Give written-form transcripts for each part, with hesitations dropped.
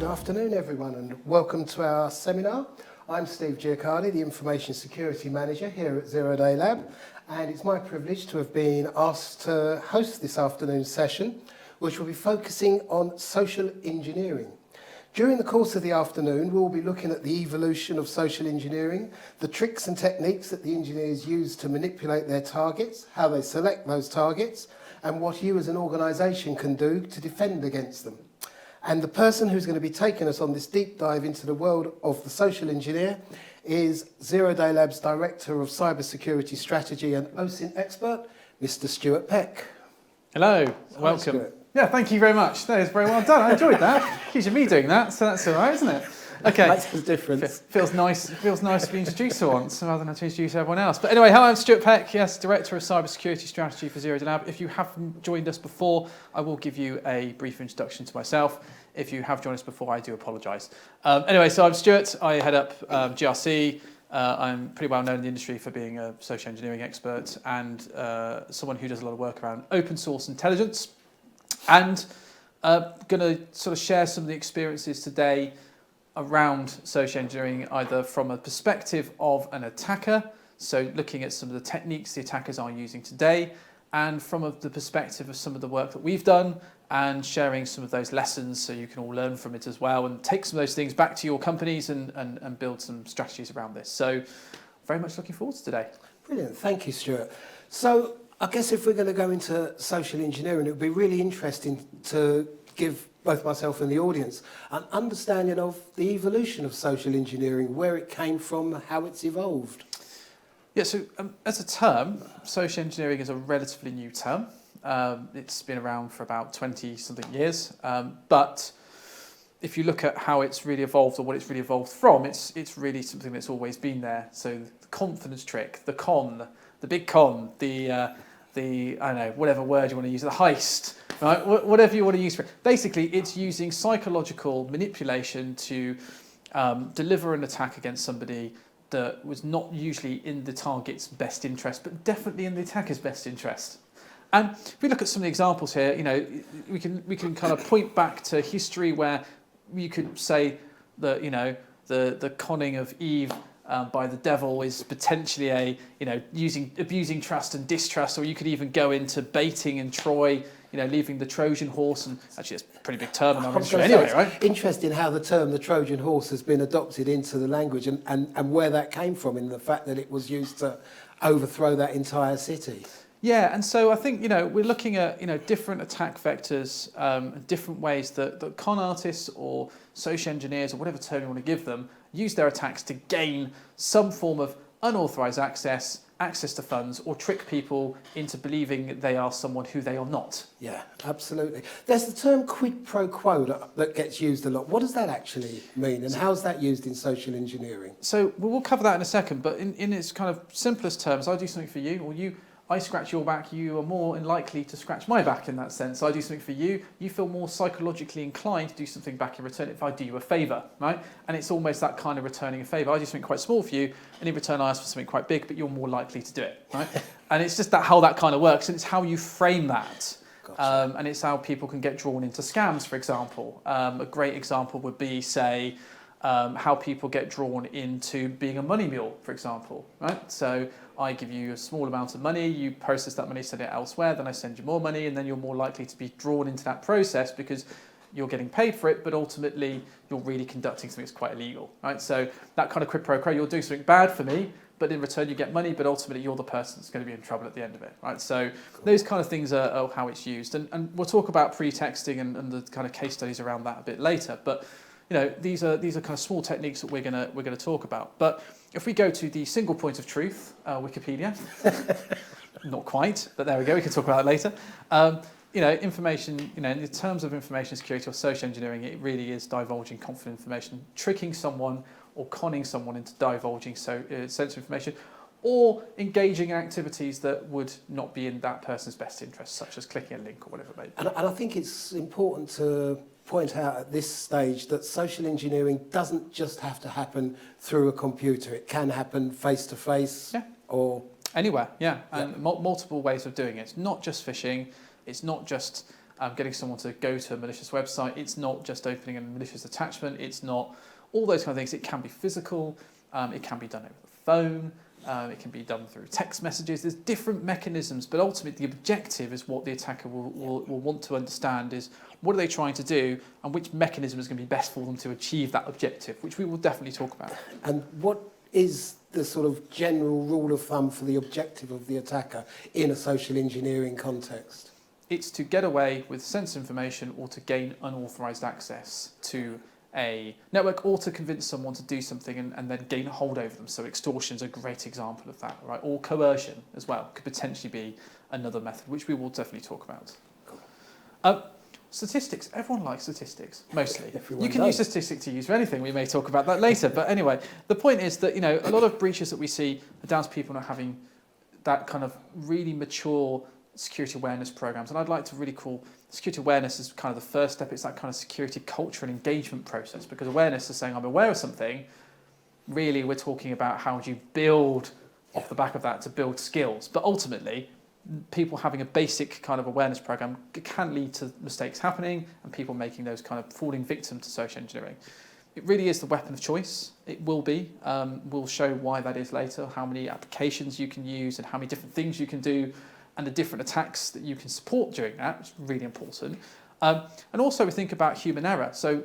afternoon, everyone, and welcome to our seminar. I'm Steve Giachardi, the Information Security Manager here at ZeroDayLive, and it's my privilege to have been asked to host this afternoon's session, which will be focusing on social engineering. During the course of the afternoon, we'll be looking at the evolution of social engineering, the tricks and techniques that the engineers use to manipulate their targets, how they select those targets, and what you as an organisation can do to defend against them. And the person who's going to be taking us on this deep dive into the world of the social engineer is ZeroDayLive's Director of Cybersecurity Strategy and OSINT expert, Mr. Stuart Peck. Hello, Hi, welcome. Stuart. Yeah, thank you very much. That is very well done. I enjoyed that. Usually me doing that, so that's all right, isn't it? Okay. Makes a difference. Feels nice to be introduced for once, rather than have to introduce everyone else. But anyway, hello, I'm Stuart Peck, yes, Director of Cybersecurity Strategy for ZeroDayLive. If you haven't joined us before, I will give you a brief introduction to myself. If you have joined us before, I do apologise. Anyway, so I'm Stuart. I head up GRC. I'm pretty well known in the industry for being a social engineering expert and someone who does a lot of work around open source intelligence. And going to sort of share some of the experiences today around social engineering, either from a perspective of an attacker, so looking at some of the techniques the attackers are using today, and from the perspective of some of the work that we've done, and sharing some of those lessons so you can all learn from it as well, and take some of those things back to your companies and build some strategies around this. So very much looking forward to today. Brilliant, thank you, Stuart. So I guess if we're going to go into social engineering, it would be really interesting to give both myself and the audience an understanding of the evolution of social engineering, where it came from, how it's evolved. Yeah, so as a term, social engineering is a relatively new term. It's been around for about 20-something years, but if you look at how it's really evolved or what it's really evolved from, it's really something that's always been there. So the confidence trick, the con, the big con, the I don't know, whatever word you want to use, the heist, right? Whatever you want to use for it. Basically, it's using psychological manipulation to deliver an attack against somebody that was not usually in the target's best interest, but definitely in the attacker's best interest. And if we look at some of the examples here, you know, we can kind of point back to history where you could say that, you know, the conning of Eve by the devil is potentially abusing trust and distrust, or you could even go into baiting in Troy, you know, leaving the Trojan horse, and actually it's a pretty big term in our industry anyway, right? Interesting how the term the Trojan horse has been adopted into the language and where that came from in the fact that it was used to overthrow that entire city. Yeah, and so I think, you know, we're looking at, you know, different attack vectors, different ways that con artists or social engineers or whatever term you want to give them use their attacks to gain some form of unauthorized access to funds, or trick people into believing they are someone who they are not. Yeah, absolutely. There's the term quid pro quo that gets used a lot. What does that actually mean, and how's that used in social engineering? So we'll cover that in a second, but in its kind of simplest terms, I do something for you, or I scratch your back, you are more likely to scratch my back in that sense. I do something for you, you feel more psychologically inclined to do something back in return if I do you a favour, right? And it's almost that kind of returning a favour. I do something quite small for you, and in return I ask for something quite big, but you're more likely to do it, right? And it's just how that kind of works, and it's how you frame that. Gotcha. And it's how people can get drawn into scams, for example. A great example would be, say, how people get drawn into being a money mule, for example, right? So I give you a small amount of money, you process that money, send it elsewhere, then I send you more money, and then you're more likely to be drawn into that process because you're getting paid for it, but ultimately you're really conducting something that's quite illegal, right? So that kind of quid pro quo, you'll do something bad for me, but in return you get money, but ultimately you're the person that's going to be in trouble at the end of it, right? So those kind of things are how it's used. And we'll talk about pretexting and the kind of case studies around that a bit later, but you know, these are kind of small techniques that we're gonna talk about. But if we go to the single point of truth, Wikipedia, not quite, but there we go. We can talk about that later. You know, information. You know, in terms of information security or social engineering, it really is divulging confidential information, tricking someone or conning someone into divulging sensitive information, or engaging in activities that would not be in that person's best interest, such as clicking a link or whatever it may be. And I think it's important to point out at this stage that social engineering doesn't just have to happen through a computer. It can happen face to face or anywhere, and multiple ways of doing it. It's not just phishing, it's not just getting someone to go to a malicious website. It's not just opening a malicious attachment. It's not all those kind of things. It can be physical. It can be done over the phone. It can be done through text messages. There's different mechanisms, but ultimately the objective is what the attacker will want to understand is what are they trying to do and which mechanism is going to be best for them to achieve that objective, which we will definitely talk about. And what is the sort of general rule of thumb for the objective of the attacker in a social engineering context? It's to get away with sensitive information or to gain unauthorized access to a network or to convince someone to do something and then gain a hold over them. So extortion is a great example of that, right? Or coercion as well could potentially be another method, which we will definitely talk about. Cool. Statistics. Everyone likes statistics, mostly. You can use statistics to use for anything. We may talk about that later. But anyway, the point is that, a lot of breaches that we see are down to people not having that kind of really mature security awareness programs. And I'd like to really call security awareness as kind of the first step. It's that kind of security culture and engagement process, because awareness is saying I'm aware of something. Really, we're talking about how do you build off the back of that to build skills. But ultimately, people having a basic kind of awareness program can lead to mistakes happening and people making those kind of falling victim to social engineering. It really is the weapon of choice. It will be. We'll show why that is later, how many applications you can use and how many different things you can do and the different attacks that you can support during that, which is really important. And also we think about human error. So,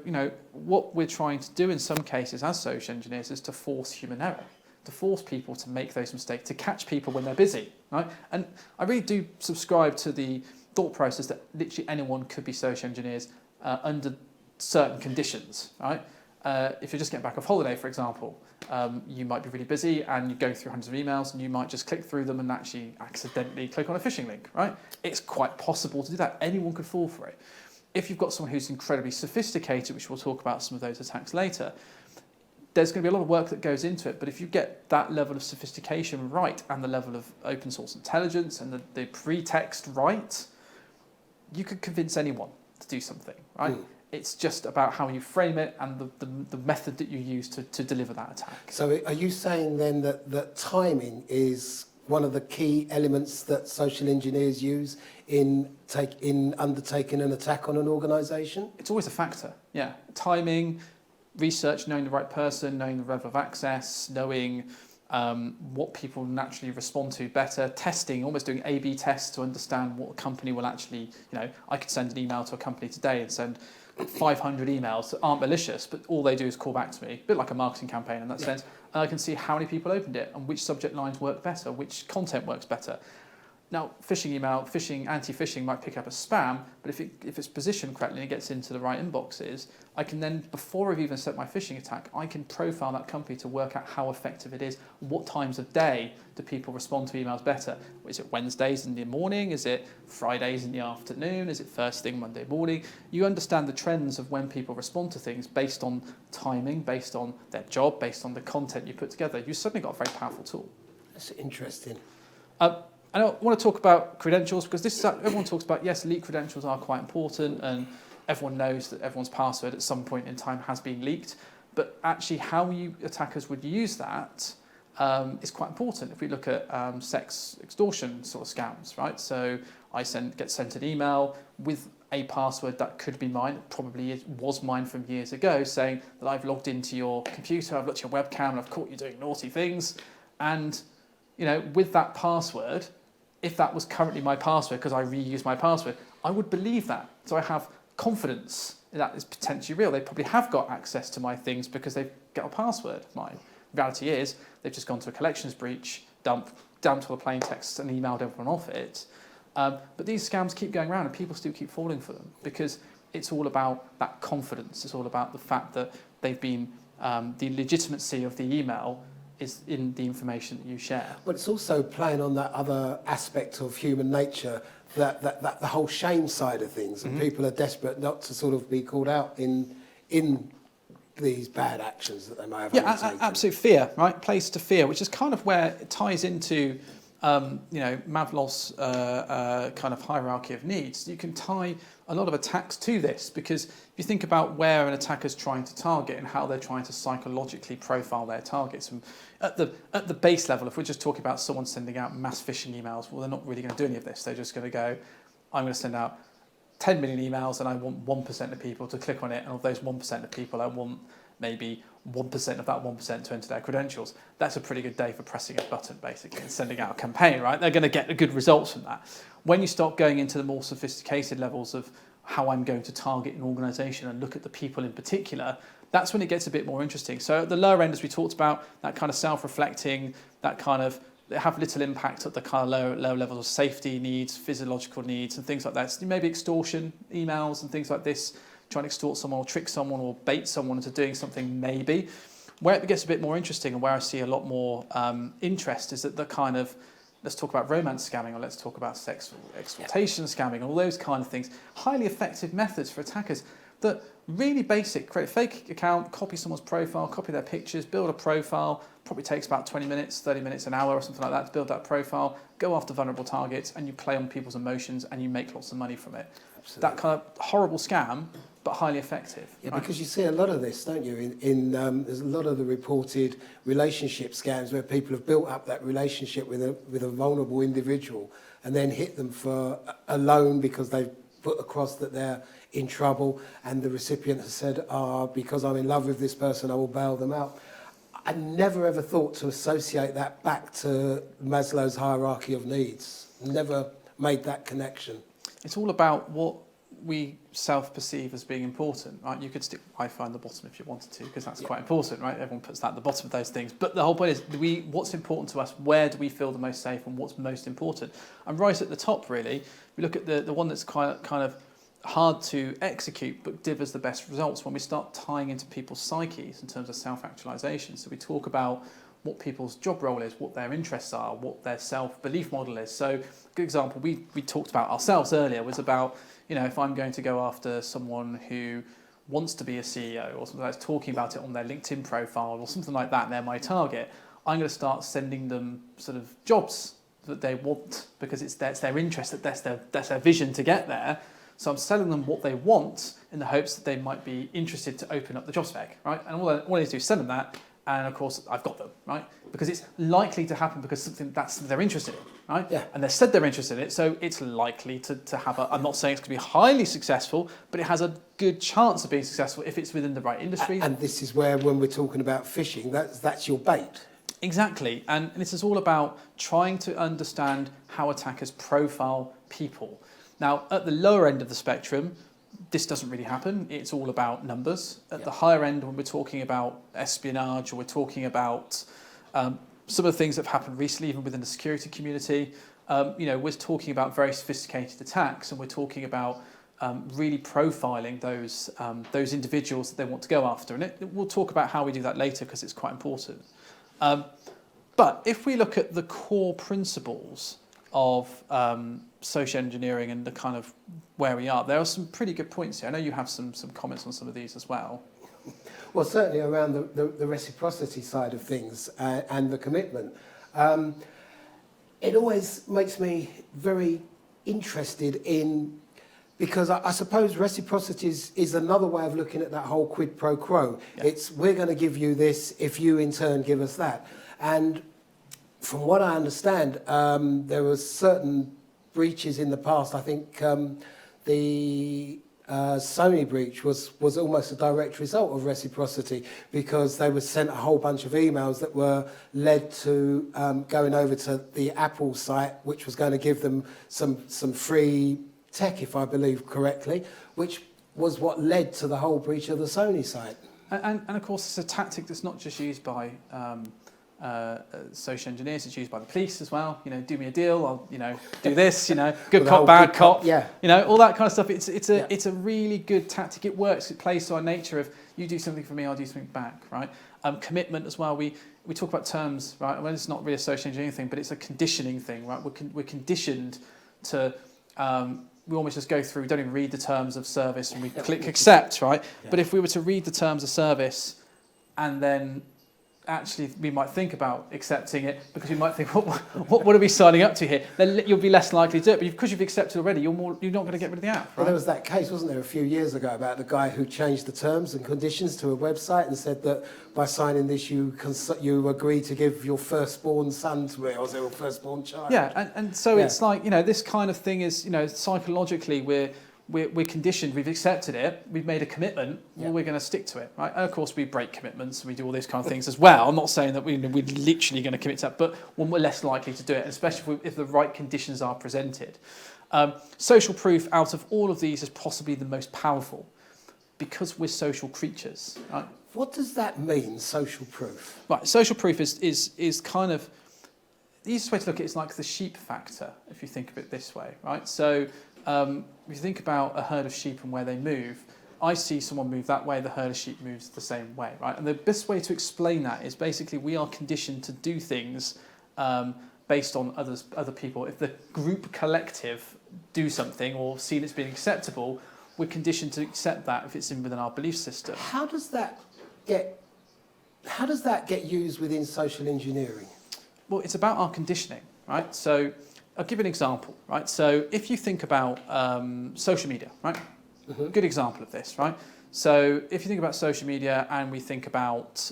what we're trying to do in some cases as social engineers is to force human error, to force people to make those mistakes, to catch people when they're busy, right? And I really do subscribe to the thought process that literally anyone could be social engineers under certain conditions, right? If you're just getting back off holiday, for example, you might be really busy and you go through hundreds of emails and you might just click through them and actually accidentally click on a phishing link, right? It's quite possible to do that. Anyone could fall for it. If you've got someone who's incredibly sophisticated, which we'll talk about some of those attacks later, there's going to be a lot of work that goes into it. But if you get that level of sophistication right and the level of open source intelligence and the pretext right, you could convince anyone to do something, right? It's just about how you frame it and the method that you use to deliver that attack. So are you saying then that timing is one of the key elements that social engineers use in undertaking an attack on an organisation? It's always a factor, yeah. Timing, research, knowing the right person, knowing the level of access, knowing what people naturally respond to better, testing, almost doing A/B tests to understand what a company will actually, I could send an email to a company today and send 500 emails that aren't malicious, but all they do is call back to me, a bit like a marketing campaign in that sense, and I can see how many people opened it and which subject lines work better, which content works better. Now, phishing email, anti-phishing might pick up as spam, but if it's positioned correctly and it gets into the right inboxes, I can then, before I've even set my phishing attack, I can profile that company to work out how effective it is. What times of day do people respond to emails better? Is it Wednesdays in the morning? Is it Fridays in the afternoon? Is it first thing Monday morning? You understand the trends of when people respond to things based on timing, based on their job, based on the content you put together. You've suddenly got a very powerful tool. That's interesting. I want to talk about credentials because everyone talks about, yes, leaked credentials are quite important and everyone knows that everyone's password at some point in time has been leaked. But actually how attackers would use that is quite important. If we look at sex extortion sort of scams, right? So I get sent an email with a password that could be mine, probably was mine from years ago, saying that I've logged into your computer, I've looked at your webcam and I've caught you doing naughty things. And, with that password, if that was currently my password, because I reuse my password, I would believe that. So I have confidence that is potentially real. They probably have got access to my things because they've got a password of mine. The reality is they've just gone to a collections breach, dumped all the plain text and emailed everyone off it. But these scams keep going around and people still keep falling for them because it's all about that confidence. It's all about the fact that they've been, the legitimacy of the email is in the information that you share. But it's also playing on that other aspect of human nature, that the whole shame side of things, and people are desperate not to sort of be called out in these bad actions that they may have undertaken. Absolute fear, right? Plays to fear, which is kind of where it ties into Maslow's kind of hierarchy of needs. You can tie a lot of attacks to this because if you think about where an attacker's trying to target and how they're trying to psychologically profile their targets, and at the base level, if we're just talking about someone sending out mass phishing emails, well, they're not really going to do any of this. They're just going to go, I'm going to send out 10 million emails and I want 1% of people to click on it, and of those 1% of people, I want maybe 1% of that 1% to enter their credentials. That's a pretty good day for pressing a button, basically, and sending out a campaign, right? They're going to get good results from that. When you start going into the more sophisticated levels of how I'm going to target an organisation and look at the people in particular, that's when it gets a bit more interesting. So at the lower end, as we talked about, that kind of self-reflecting, that kind of, they have little impact at the kind of low levels of safety needs, physiological needs, and things like that. So maybe extortion emails and things like this, trying to extort someone or trick someone or bait someone into doing something maybe. Where it gets a bit more interesting and where I see a lot more interest is that the kind of, let's talk about romance scamming, or let's talk about sexual exploitation scamming, and all those kind of things. Highly effective methods for attackers that really basic, create a fake account, copy someone's profile, copy their pictures, build a profile, probably takes about 20 minutes, 30 minutes, an hour or something like that to build that profile, go after vulnerable targets, and you play on people's emotions and you make lots of money from it. Absolutely. That kind of horrible scam, but highly effective. Yeah, right? Because you see a lot of this, don't you? There's a lot of the reported relationship scams where people have built up that relationship with a vulnerable individual and then hit them for a loan because they've put across that they're in trouble, and the recipient has said, because I'm in love with this person, I will bail them out. I never ever thought to associate that back to Maslow's hierarchy of needs. Never made that connection. It's all about what we self-perceive as being important, right? You could stick Wi-Fi on the bottom if you wanted to, because that's quite important, right? Everyone puts that at the bottom of those things. But the whole point is, what's important to us? Where do we feel the most safe, and what's most important? And right at the top, really, we look at the one that's kind of hard to execute, but delivers the best results when we start tying into people's psyches in terms of self-actualization. So we talk about what people's job role is, what their interests are, what their self-belief model is. So a good example we talked about ourselves earlier was about, if I'm going to go after someone who wants to be a CEO or something that's talking about it on their LinkedIn profile or something like that, and they're my target, I'm going to start sending them sort of jobs that they want because it's their interest, that's their vision to get there. So I'm selling them what they want in the hopes that they might be interested to open up the job spec, right? And all I need to do is send them that, and of course I've got them, right? Because it's likely to happen because something that's they're interested in, right? Yeah. And they said they're interested in it, so it's likely to have I'm not saying it's going to be highly successful, but it has a good chance of being successful if it's within the right industry. And this is where, when we're talking about phishing, that's your bait. Exactly, and this is all about trying to understand how attackers profile people. Now, at the lower end of the spectrum, this doesn't really happen. It's all about numbers. At the higher end, when we're talking about espionage, or we're talking about some of the things that have happened recently, even within the security community, we're talking about very sophisticated attacks, and we're talking about really profiling those individuals that they want to go after. And we'll talk about how we do that later because it's quite important. But if we look at the core principles of social engineering and the kind of where we are, there are some pretty good points here. I know you have some comments on some of these as well. Well, certainly around the reciprocity side of things and the commitment. It always makes me very interested in, because I suppose reciprocity is another way of looking at that whole quid pro quo. Yeah. It's, we're going to give you this if you in turn give us that. And from what I understand, there were certain breaches in the past. I think the Sony breach was almost a direct result of reciprocity, because they were sent a whole bunch of emails that were led to going over to the Apple site, which was going to give them some free tech, if I believe correctly, which was what led to the whole breach of the Sony site. And of course, it's a tactic that's not just used by social engineers, it's used by the police as well. Do me a deal, I'll do this, good cop, bad cop, yeah. All that kind of stuff. It's a really good tactic. It works. It plays to our nature of, you do something for me, I'll do something back, right? Commitment as well. We talk about terms, right? Well, it's not really a social engineering thing, but it's a conditioning thing, right? We're conditioned to we almost just go through, don't even read the terms of service, and we click accept, right? Yeah. But if we were to read the terms of service and then actually we might think about accepting it, because we might think, what are we signing up to here? Then you'll be less likely to do it. But because you've accepted already, you're not going to get rid of the app, right? Well, there was that case, wasn't there, a few years ago about the guy who changed the terms and conditions to a website and said that by signing this you agree to give your firstborn son to it, or your firstborn child. Yeah, and so it's like, this kind of thing is, psychologically we're conditioned, we've accepted it, we've made a commitment, well, we're going to stick to it, right? And of course, we break commitments and we do all these kind of things as well. I'm not saying that we're literally going to commit to that, but when we're less likely to do it, especially if the right conditions are presented. Social proof out of all of these is possibly the most powerful because we're social creatures, right? What does that mean, social proof? Right, social proof is kind of, the easiest way to look at it is like the sheep factor, if you think of it this way, right? So if you think about a herd of sheep and where they move, I see someone move that way, the herd of sheep moves the same way, right? And the best way to explain that is basically we are conditioned to do things based on other people. If the group collective do something or seen as being acceptable, we're conditioned to accept that if it's within our belief system. How does that get used within social engineering? Well, it's about our conditioning, right? So I'll give you an example, right? So if you think about social media, right? Mm-hmm. Good example of this, right? So if you think about social media and we think about,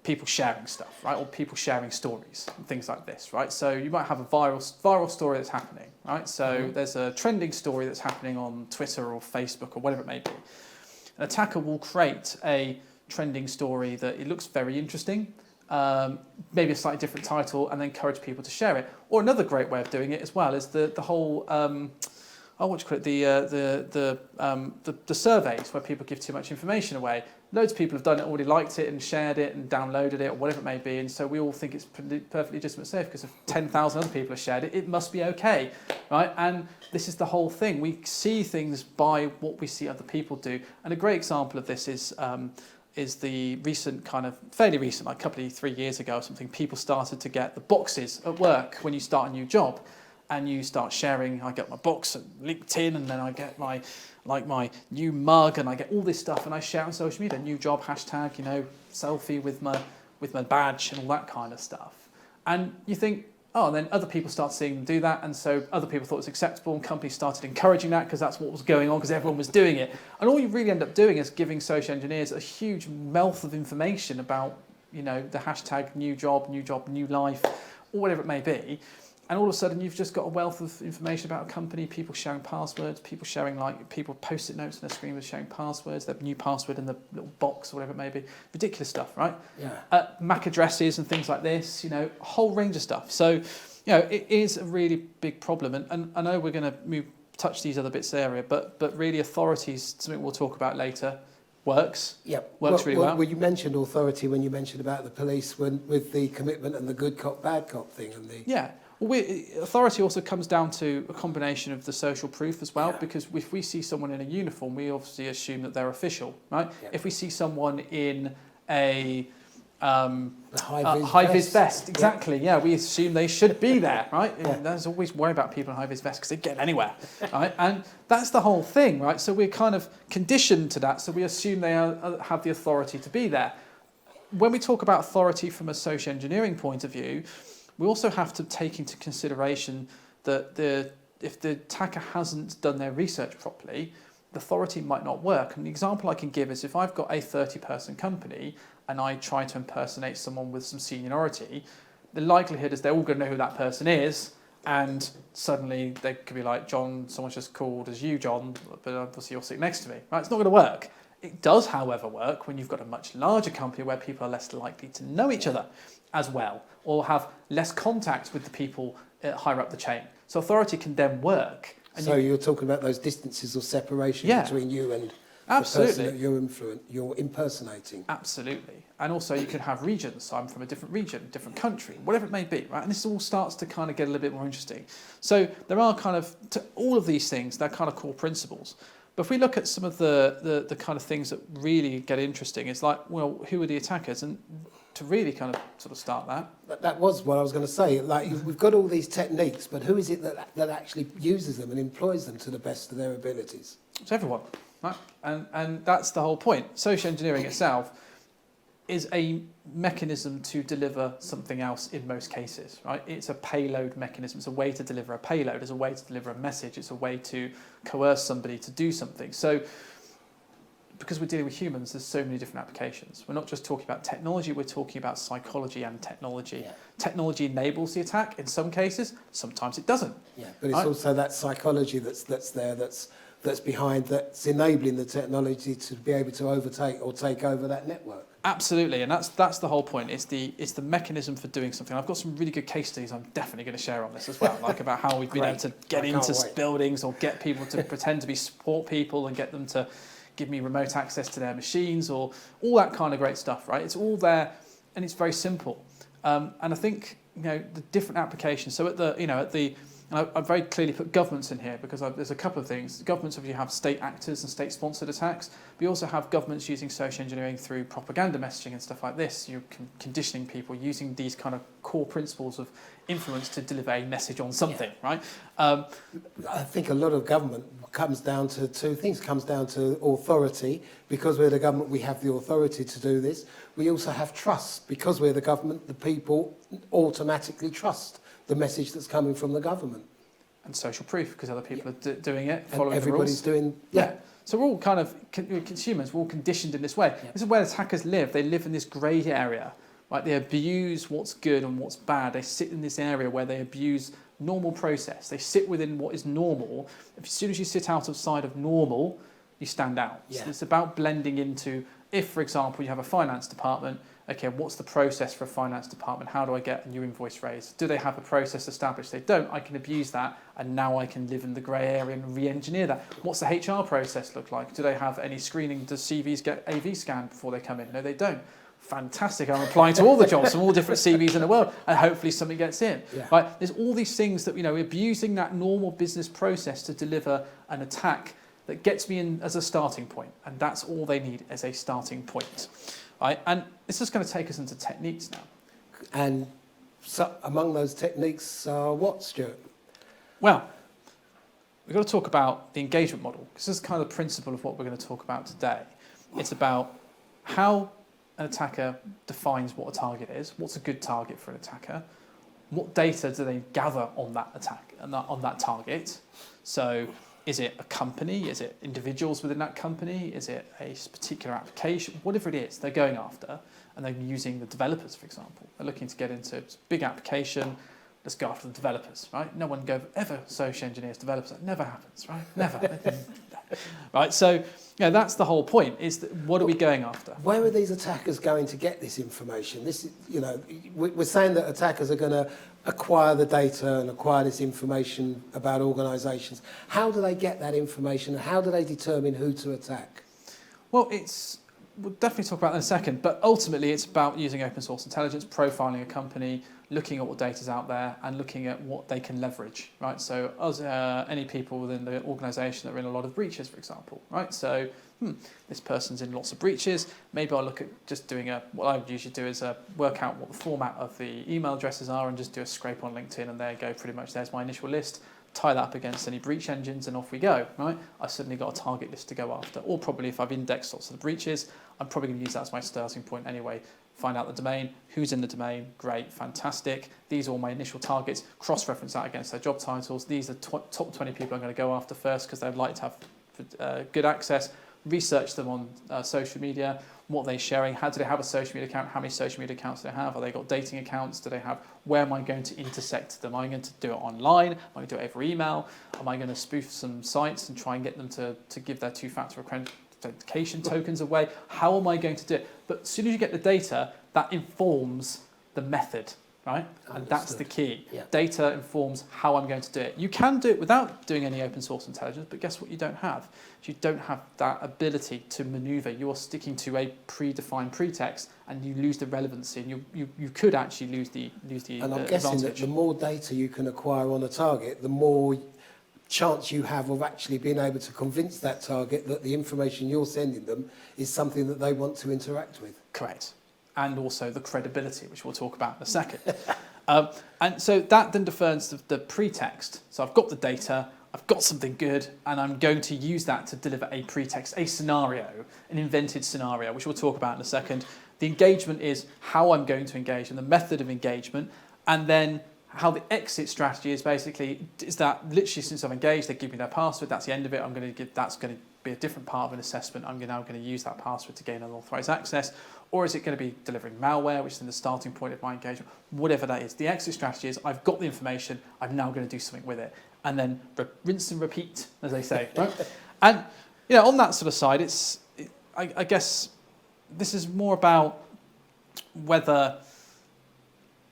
people sharing stuff, right? Or people sharing stories and things like this, right? So you might have a viral story that's happening, right? So there's a trending story that's happening on Twitter or Facebook or whatever it may be. An attacker will create a trending story that it looks very interesting, maybe a slightly different title, and then encourage people to share it. Or another great way of doing it as well is the whole what do you call it? The surveys where people give too much information away. Loads of people have done it, already liked it and shared it and downloaded it or whatever it may be, and so we all think it's perfectly legitimate safe because if 10,000 other people have shared it, it must be okay, right? And this is the whole thing. We see things by what we see other people do, and a great example of this is the recent fairly recent, like a couple of 3 years ago or something, people started to get the boxes at work when you start a new job. And you start sharing, I get my box on LinkedIn, and then I get my new mug, and I get all this stuff, and I share on social media, new job, hashtag, selfie with my badge and all that kind of stuff. And you think, oh, and then other people start seeing them do that, and so other people thought it was acceptable, and companies started encouraging that because that's what was going on, because everyone was doing it. And all you really end up doing is giving social engineers a huge wealth of information about, the hashtag new job, new life, or whatever it may be. And all of a sudden, you've just got a wealth of information about a company, people sharing passwords, people sharing, people post-it notes on their screen with sharing passwords, their new password in the little box or whatever it may be. Ridiculous stuff, right? Yeah. MAC addresses and things like this, a whole range of stuff. So, it is a really big problem. And I know we're going to touch these other bits area, but really authorities, something we'll talk about later, works. Yep. Works really well. Well, you mentioned authority when you mentioned about the police with the commitment and the good cop, bad cop thing. Yeah. Well, authority also comes down to a combination of the social proof as well, because if we see someone in a uniform, we obviously assume that they're official, right? Yeah. If we see someone in a high-vis vest, exactly, we assume they should be there, right? Yeah. There's always worry about people in high-vis vests because they get anywhere, right? And that's the whole thing, right? So we're kind of conditioned to that, so we assume they have the authority to be there. When we talk about authority from a social engineering point of view, we also have to take into consideration that if the attacker hasn't done their research properly, the authority might not work. And the example I can give is if I've got a 30-person company and I try to impersonate someone with some seniority, the likelihood is they're all going to know who that person is, and suddenly they could be like, John, someone's just called as you, John, but obviously you're sitting next to me. Right? It's not going to work. It does, however, work when you've got a much larger company where people are less likely to know each other as well, or have less contact with the people higher up the chain. So authority can then work. And so you're talking about those distances or separation between you and the person that you're impersonating. Absolutely. And also you can have regions. So I'm from a different region, different country, whatever it may be, right? And this all starts to kind of get a little bit more interesting. So there are all of these things, they're kind of core principles. But if we look at some of the kind of things that really get interesting, it's like, well, who are the attackers? And to really kind of sort of start that. That was what I was going to say. Like, we've got all these techniques, but who is it that actually uses them and employs them to the best of their abilities? It's everyone, right? And that's the whole point. Social engineering itself is a mechanism to deliver something else in most cases, right? It's a payload mechanism. It's a way to deliver a payload. It's a way to deliver a message. It's a way to coerce somebody to do something. So because we're dealing with humans, there's so many different applications. We're not just talking about technology, we're talking about psychology and technology. Yeah. Technology enables the attack in some cases, sometimes it doesn't. Yeah, but it's also that psychology that's there, that's behind, that's enabling the technology to be able to overtake or take over that network. Absolutely, and that's the whole point. It's the mechanism for doing something. I've got some really good case studies I'm definitely going to share on this as well, like about how we've been able to get into buildings or get people to pretend to be support people and get them to give me remote access to their machines or all that kind of great stuff, right? It's all there, and it's very simple. And I think the different applications. So and I've very clearly put governments in here because there's a couple of things. Governments obviously have state actors and state-sponsored attacks. We also have governments using social engineering through propaganda messaging and stuff like this. You're conditioning people using these kind of core principles of influence to deliver a message on something, right? I think a lot of government comes down to two things. It comes down to authority. Because we're the government, we have the authority to do this. We also have trust. Because we're the government, the people automatically trust the message that's coming from the government. And social proof, because other people are doing it, and following everybody's the rules. Doing, yeah. So we're all kind of consumers, we're all conditioned in this way. Yeah. This is where attackers live. They live in this grey area, right? They abuse what's good and what's bad. They sit in this area where they abuse normal process. They sit within what is normal. As soon as you sit outside of normal, you stand out. Yeah. So it's about blending into, if, for example, you have a finance department, okay, what's the process for a finance department? How do I get a new invoice raised? Do they have a process established? They don't. I can abuse that, and now I can live in the grey area and re-engineer that. What's the HR process look like? Do they have any screening? Does CVs get AV scanned before they come in? No, they don't. Fantastic. I'm applying to all the jobs from all different CVs in the world, and hopefully something gets in. Yeah. Right? There's all these things that, abusing that normal business process to deliver an attack that gets me in as a starting point, and that's all they need as a starting point. Right? And it's just going to take us into techniques now. And so among those techniques are what, Stuart? Well, we've got to talk about the engagement model, because this is kind of the principle of what we're going to talk about today. It's about how an attacker defines what a target is, what's a good target for an attacker, what data do they gather on that attack and on that target. So is it a company? Is it individuals within that company? Is it a particular application? Whatever it is, they're going after, and they're using the developers, for example. They're looking to get into a big application. Let's go after the developers, right? No one ever social engineers developers. That never happens, right? Never. Right. So, that's the whole point. Is that what are we going after? Where are these attackers going to get this information? This is, we're saying that attackers are going to acquire the data and acquire this information about organisations. How do they get that information? How do they determine who to attack? Well, we'll definitely talk about that in a second, but ultimately it's about using open source intelligence, profiling a company, looking at what data's out there and looking at what they can leverage, right? So us, any people within the organisation that are in a lot of breaches, for example, right? So this person's in lots of breaches. Maybe I'll look at just doing what I would usually do is work out what the format of the email addresses are and just do a scrape on LinkedIn, and there you go, pretty much there's my initial list. Tie that up against any breach engines and off we go, right? I've suddenly got a target list to go after. Or probably if I've indexed lots of the breaches, I'm probably going to use that as my starting point anyway. Find out the domain, who's in the domain, great, fantastic. These are all my initial targets. Cross-reference that against their job titles. These are top 20 people I'm going to go after first because they'd like to have good access. Research them on social media. What are they sharing? How do they have a social media account? How many social media accounts do they have? Are they got dating accounts? Do they have? Where am I going to intersect them? Am I going to do it online? Am I going to do it over email? Am I going to spoof some sites and try and get them to give their two-factor authentication tokens away? How am I going to do it? But as soon as you get the data, that informs the method, right? And that's the key. Yeah. Data informs how I'm going to do it. You can do it without doing any open source intelligence, but guess what you don't have? You don't have that ability to maneuver. You're sticking to a predefined pretext, and you lose the relevancy, and you could actually lose the And I'm guessing that the more data you can acquire on a target, the more chance you have of actually being able to convince that target that the information you're sending them is something that they want to interact with. Correct. And also the credibility, which we'll talk about in a second. And so that then defines the pretext. So I've got the data, I've got something good, and I'm going to use that to deliver a pretext, a scenario, an invented scenario, which we'll talk about in a second. The engagement is how I'm going to engage and the method of engagement, and then how the exit strategy is basically, is that literally since I've engaged, they give me their password, that's the end of it, that's going to be a different part of an assessment. I'm now going to use that password to gain unauthorized access. Or is it going to be delivering malware, which is in the starting point of my engagement? Whatever that is. The exit strategy is I've got the information, I'm now going to do something with it. And then rinse and repeat, as they say. Right? And on that sort of side, I guess this is more about whether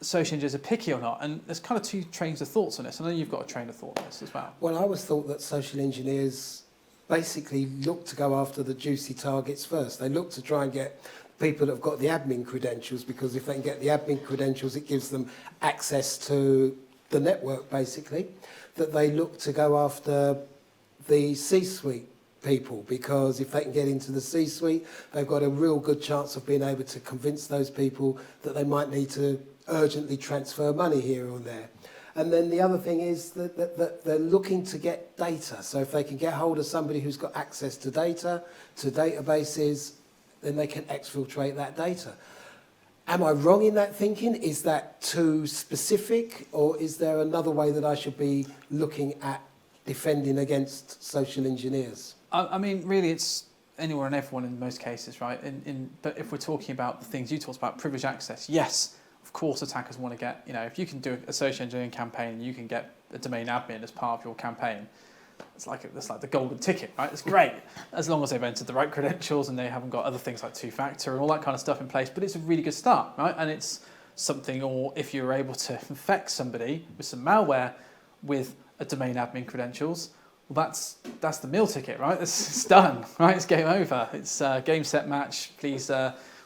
social engineers are picky or not. And there's kind of two trains of thoughts on this. I know you've got a train of thought on this as well. Well, I always thought that social engineers basically look to go after the juicy targets first. They look to try and get people that have got the admin credentials, because if they can get the admin credentials, it gives them access to the network, basically. That they look to go after the C-suite people, because if they can get into the C-suite, they've got a real good chance of being able to convince those people that they might need to urgently transfer money here or there. And then the other thing is that they're looking to get data. So if they can get hold of somebody who's got access to data, to databases, then they can exfiltrate that data. Am I wrong in that thinking? Is that too specific, or is there another way that I should be looking at defending against social engineers? I mean, really, it's anyone and everyone in most cases, right? But if we're talking about the things you talked about, privileged access, yes, of course attackers want to get, if you can do a social engineering campaign and you can get a domain admin as part of your campaign, it's like the golden ticket, right? It's great, as long as they've entered the right credentials and they haven't got other things like two-factor and all that kind of stuff in place. But it's a really good start, right? And it's something, or if you're able to infect somebody with some malware with a domain admin credentials, well, that's the meal ticket, right? It's done, right? It's game over. It's game, set, match. Please,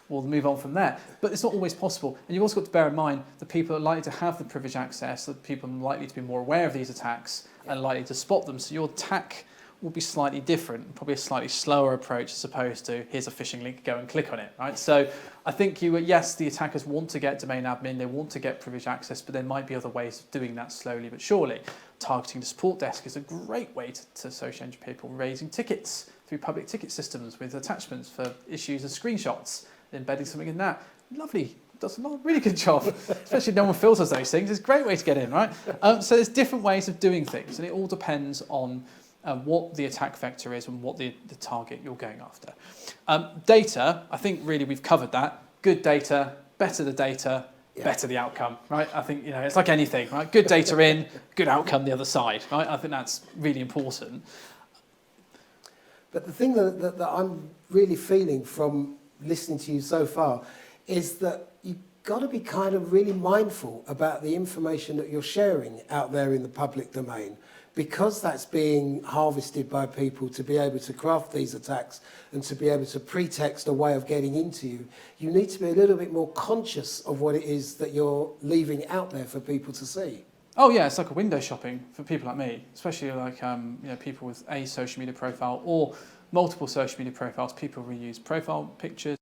we'll move on from there. But it's not always possible. And you've also got to bear in mind that people are likely to have the privileged access, that people are likely to be more aware of these attacks and likely to spot them. So your attack will be slightly different, probably a slightly slower approach as opposed to here's a phishing link, go and click on it, right? So I think yes, the attackers want to get domain admin, they want to get privileged access, but there might be other ways of doing that slowly but surely. Targeting the support desk is a great way to social engineer people, raising tickets through public ticket systems with attachments for issues and screenshots, embedding something in that. Lovely. Does a really good job, especially if no one filters those things. It's a great way to get in, right? So there's different ways of doing things, and it all depends on what the attack vector is and what the target you're going after. Data, I think really we've covered that. Good data, better the data, better the outcome, right? I think, it's like anything, right? Good data in, good outcome the other side, right? I think that's really important. But the thing that I'm really feeling from listening to you so far is that you've got to be kind of really mindful about the information that you're sharing out there in the public domain, because that's being harvested by people to be able to craft these attacks and to be able to pretext a way of getting into you. You need to be a little bit more conscious of what it is that you're leaving out there for people to see. Oh yeah, it's like a window shopping for people like me, especially like people with a social media profile or multiple social media profiles. People reuse profile pictures.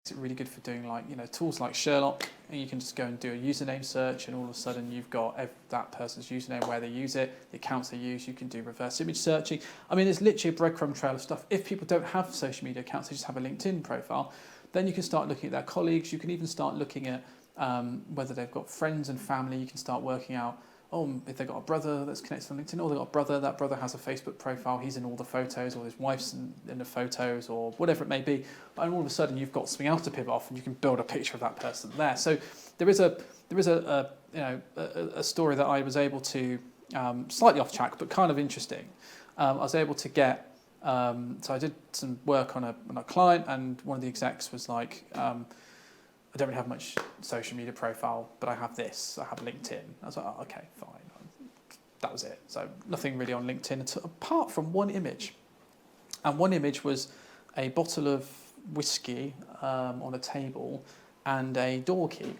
It's really good for doing tools like Sherlock, and you can just go and do a username search, and all of a sudden you've got that person's username, where they use it, the accounts they use. You can do reverse image searching. I mean, there's literally a breadcrumb trail of stuff. If people don't have social media accounts, they just have a LinkedIn profile, then you can start looking at their colleagues. You can even start looking at whether they've got friends and family. You can start working out, if they've got a brother that's connected on LinkedIn, or they've got a brother, that brother has a Facebook profile, he's in all the photos, or his wife's in the photos, or whatever it may be. And all of a sudden you've got something else to pivot off, and you can build a picture of that person there. So there is a story that I was able to, slightly off track, but kind of interesting. I was able to get, so I did some work on a client, and one of the execs was like, I don't really have much social media profile, but I have this. I have LinkedIn. I was like, oh, okay, fine. That was it. So nothing really on LinkedIn apart from one image. And one image was a bottle of whiskey on a table and a door key.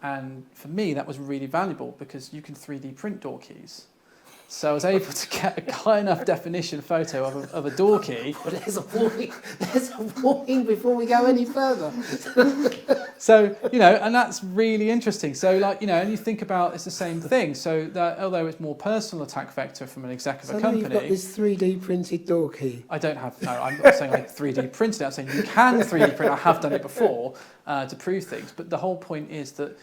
And for me, that was really valuable because you can 3D print door keys. So I was able to get a high enough definition photo of a door key. But there's a warning before we go any further. So, and that's really interesting. So, and you think about it's the same thing. So that although it's more personal attack vector from an exec of a company. You've got this 3D printed door key. I'm not saying I 3D printed it. I'm saying you can 3D print. I have done it before to prove things. But the whole point is that,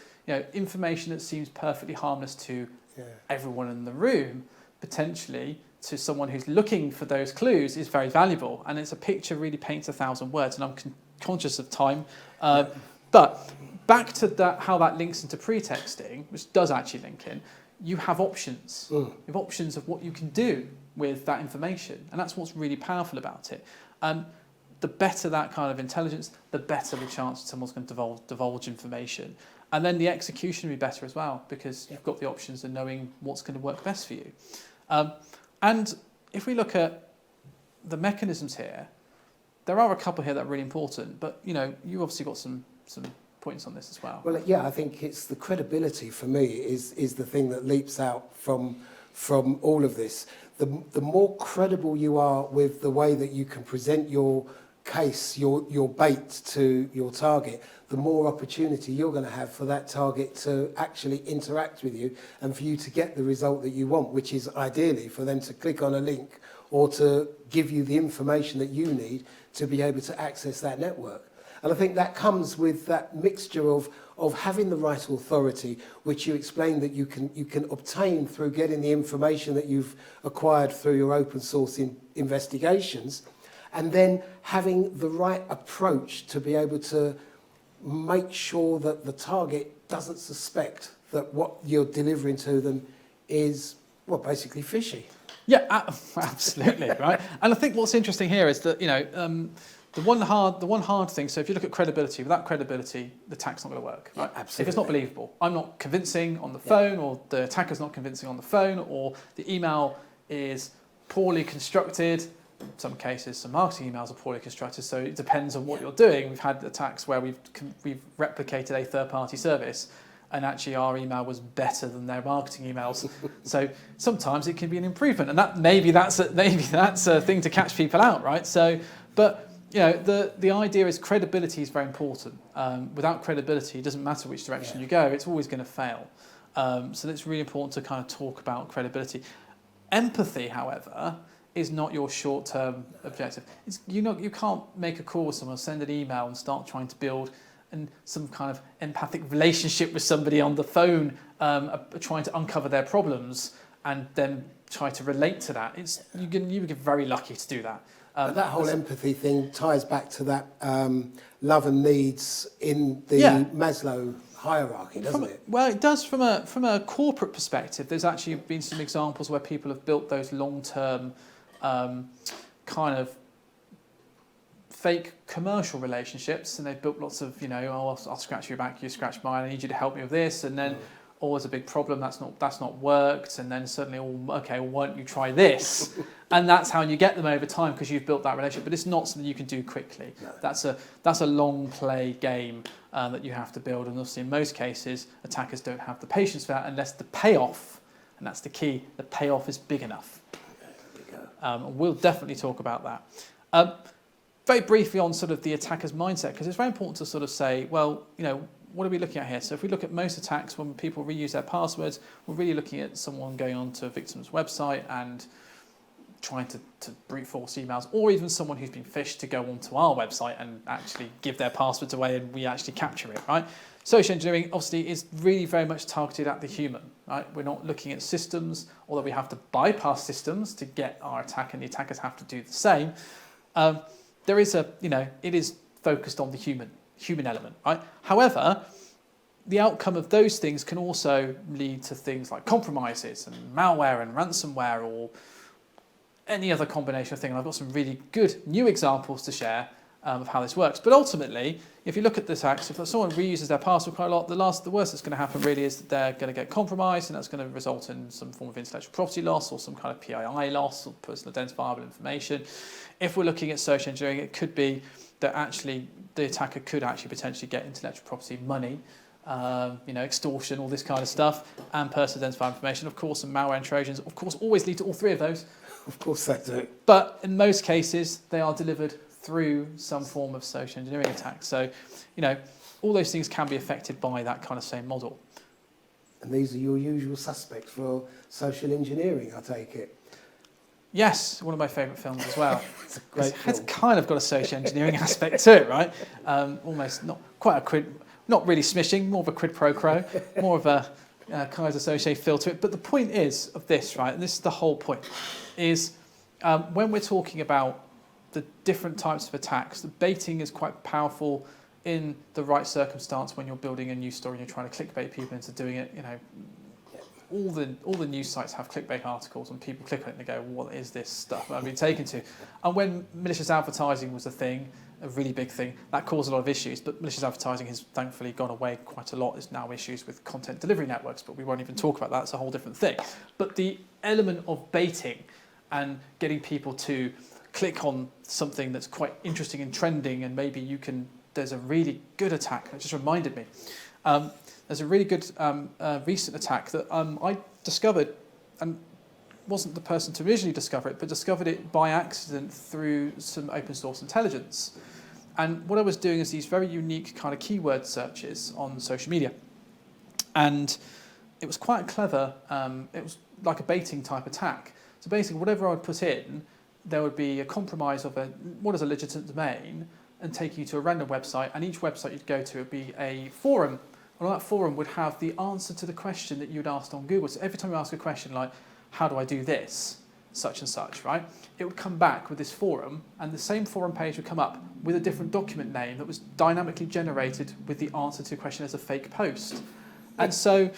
information that seems perfectly harmless to everyone in the room potentially to someone who's looking for those clues is very valuable. And it's a picture really paints 1,000 words, and I'm conscious of time. But back to that, how that links into pre-texting, which does actually link in, you have options. You have options of what you can do with that information. And that's what's really powerful about it. The better that kind of intelligence, the better the chance that someone's going to divulge information. And then the execution will be better as well, because you've got the options of knowing what's going to work best for you. And if we look at the mechanisms here, there are a couple here that are really important, but you obviously got some points on this as well. Well, yeah, I think it's the credibility for me is the thing that leaps out from all of this. The more credible you are with the way that you can present your case, your bait to your target, the more opportunity you're going to have for that target to actually interact with you and for you to get the result that you want, which is ideally for them to click on a link or to give you the information that you need to be able to access that network. And I think that comes with that mixture of having the right authority, which you explained that you can obtain through getting the information that you've acquired through your open source investigations, and then having the right approach to be able to make sure that the target doesn't suspect that what you're delivering to them is, well, basically fishy. Yeah, absolutely, right. And I think what's interesting here is that the one hard thing. So if you look at credibility, without credibility, the attack's not going to work. Right? Yeah, absolutely. If it's not believable, I'm not convincing on the phone, or the attacker's not convincing on the phone, or the email is poorly constructed. In some cases, some marketing emails are poorly constructed, so it depends on what you're doing. We've had attacks where we've replicated a third-party service, and actually our email was better than their marketing emails. So sometimes it can be an improvement, and maybe that's a thing to catch people out, right? So, but the idea is credibility is very important. Without credibility, it doesn't matter which direction you go; it's always going to fail. So it's really important to kind of talk about credibility. Empathy, however, is not your short-term objective. You can't make a call with someone, send an email, and start trying to build some kind of empathic relationship with somebody on the phone, trying to uncover their problems and then try to relate to that. You get very lucky to do that. But that whole empathy thing ties back to that love and needs in the Maslow hierarchy, doesn't it? Well, it does from a corporate perspective. There's actually been some examples where people have built those long-term kind of fake commercial relationships, and they've built lots of, I'll scratch your back, you scratch mine, I need you to help me with this, and then there's a big problem, that's not worked, and then suddenly, okay, well, why don't you try this? And that's how you get them over time, because you've built that relationship. But it's not something you can do quickly. No. That's a long play game that you have to build, and obviously in most cases attackers don't have the patience for that unless the payoff, and that's the key, the payoff is big enough. We'll definitely talk about that. Very briefly on sort of the attacker's mindset, because it's very important to sort of say, well, what are we looking at here? So if we look at most attacks, when people reuse their passwords, we're really looking at someone going onto a victim's website and trying to brute force emails, or even someone who's been phished to go onto our website and actually give their passwords away and we actually capture it, right? Social engineering obviously is really very much targeted at the human, right? We're not looking at systems, although we have to bypass systems to get our attack, and the attackers have to do the same. There is it is focused on the human element, right? However, the outcome of those things can also lead to things like compromises and malware and ransomware, or any other combination of things. And I've got some really good new examples to share of how this works. But ultimately, if you look at the attacks, if someone reuses their password quite a lot, the worst that's going to happen really is that they're going to get compromised, and that's going to result in some form of intellectual property loss or some kind of PII loss or personal identifiable information. If we're looking at social engineering, it could be that actually the attacker could actually potentially get intellectual property money, extortion, all this kind of stuff, and personal identifiable information. Of course, and malware and Trojans, of course, always lead to all three of those. Of course they do. But in most cases, they are delivered through some form of social engineering attack. So, all those things can be affected by that kind of same model. And these are your usual suspects for social engineering, I take it. Yes, one of my favourite films as well. It's a great film. It's kind of got a social engineering aspect to it, right? Almost not quite a quid, not really smishing, more of a quid pro quo, more of a Kaiser Associated feel to it. But the point is of this, right, and this is the whole point, is when we're talking about the different types of attacks, the baiting is quite powerful in the right circumstance when you're building a news story and you're trying to clickbait people into doing it. You know, all the news sites have clickbait articles and people click on it and they go, what is this stuff I've been taken to? And when malicious advertising was a thing, a really big thing, that caused a lot of issues, but malicious advertising has thankfully gone away quite a lot. There's now issues with content delivery networks, but we won't even talk about that. It's a whole different thing. But the element of baiting and getting people to click on something that's quite interesting and trending, and maybe you can, there's a really good attack, it just reminded me. There's a really good recent attack that I discovered, and wasn't the person to originally discover it, but discovered it by accident through some open source intelligence. And what I was doing is these very unique kind of keyword searches on social media. And it was quite clever. It was like a baiting type attack. So basically, whatever I'd put in, there would be a compromise of what is a legitimate domain and take you to a random website. And each website you'd go to would be a forum. And on that forum would have the answer to the question that you'd asked on Google. So every time you ask a question like, how do I do this, such and such, right? It would come back with this forum, and the same forum page would come up with a different document name that was dynamically generated with the answer to the question as a fake post. And so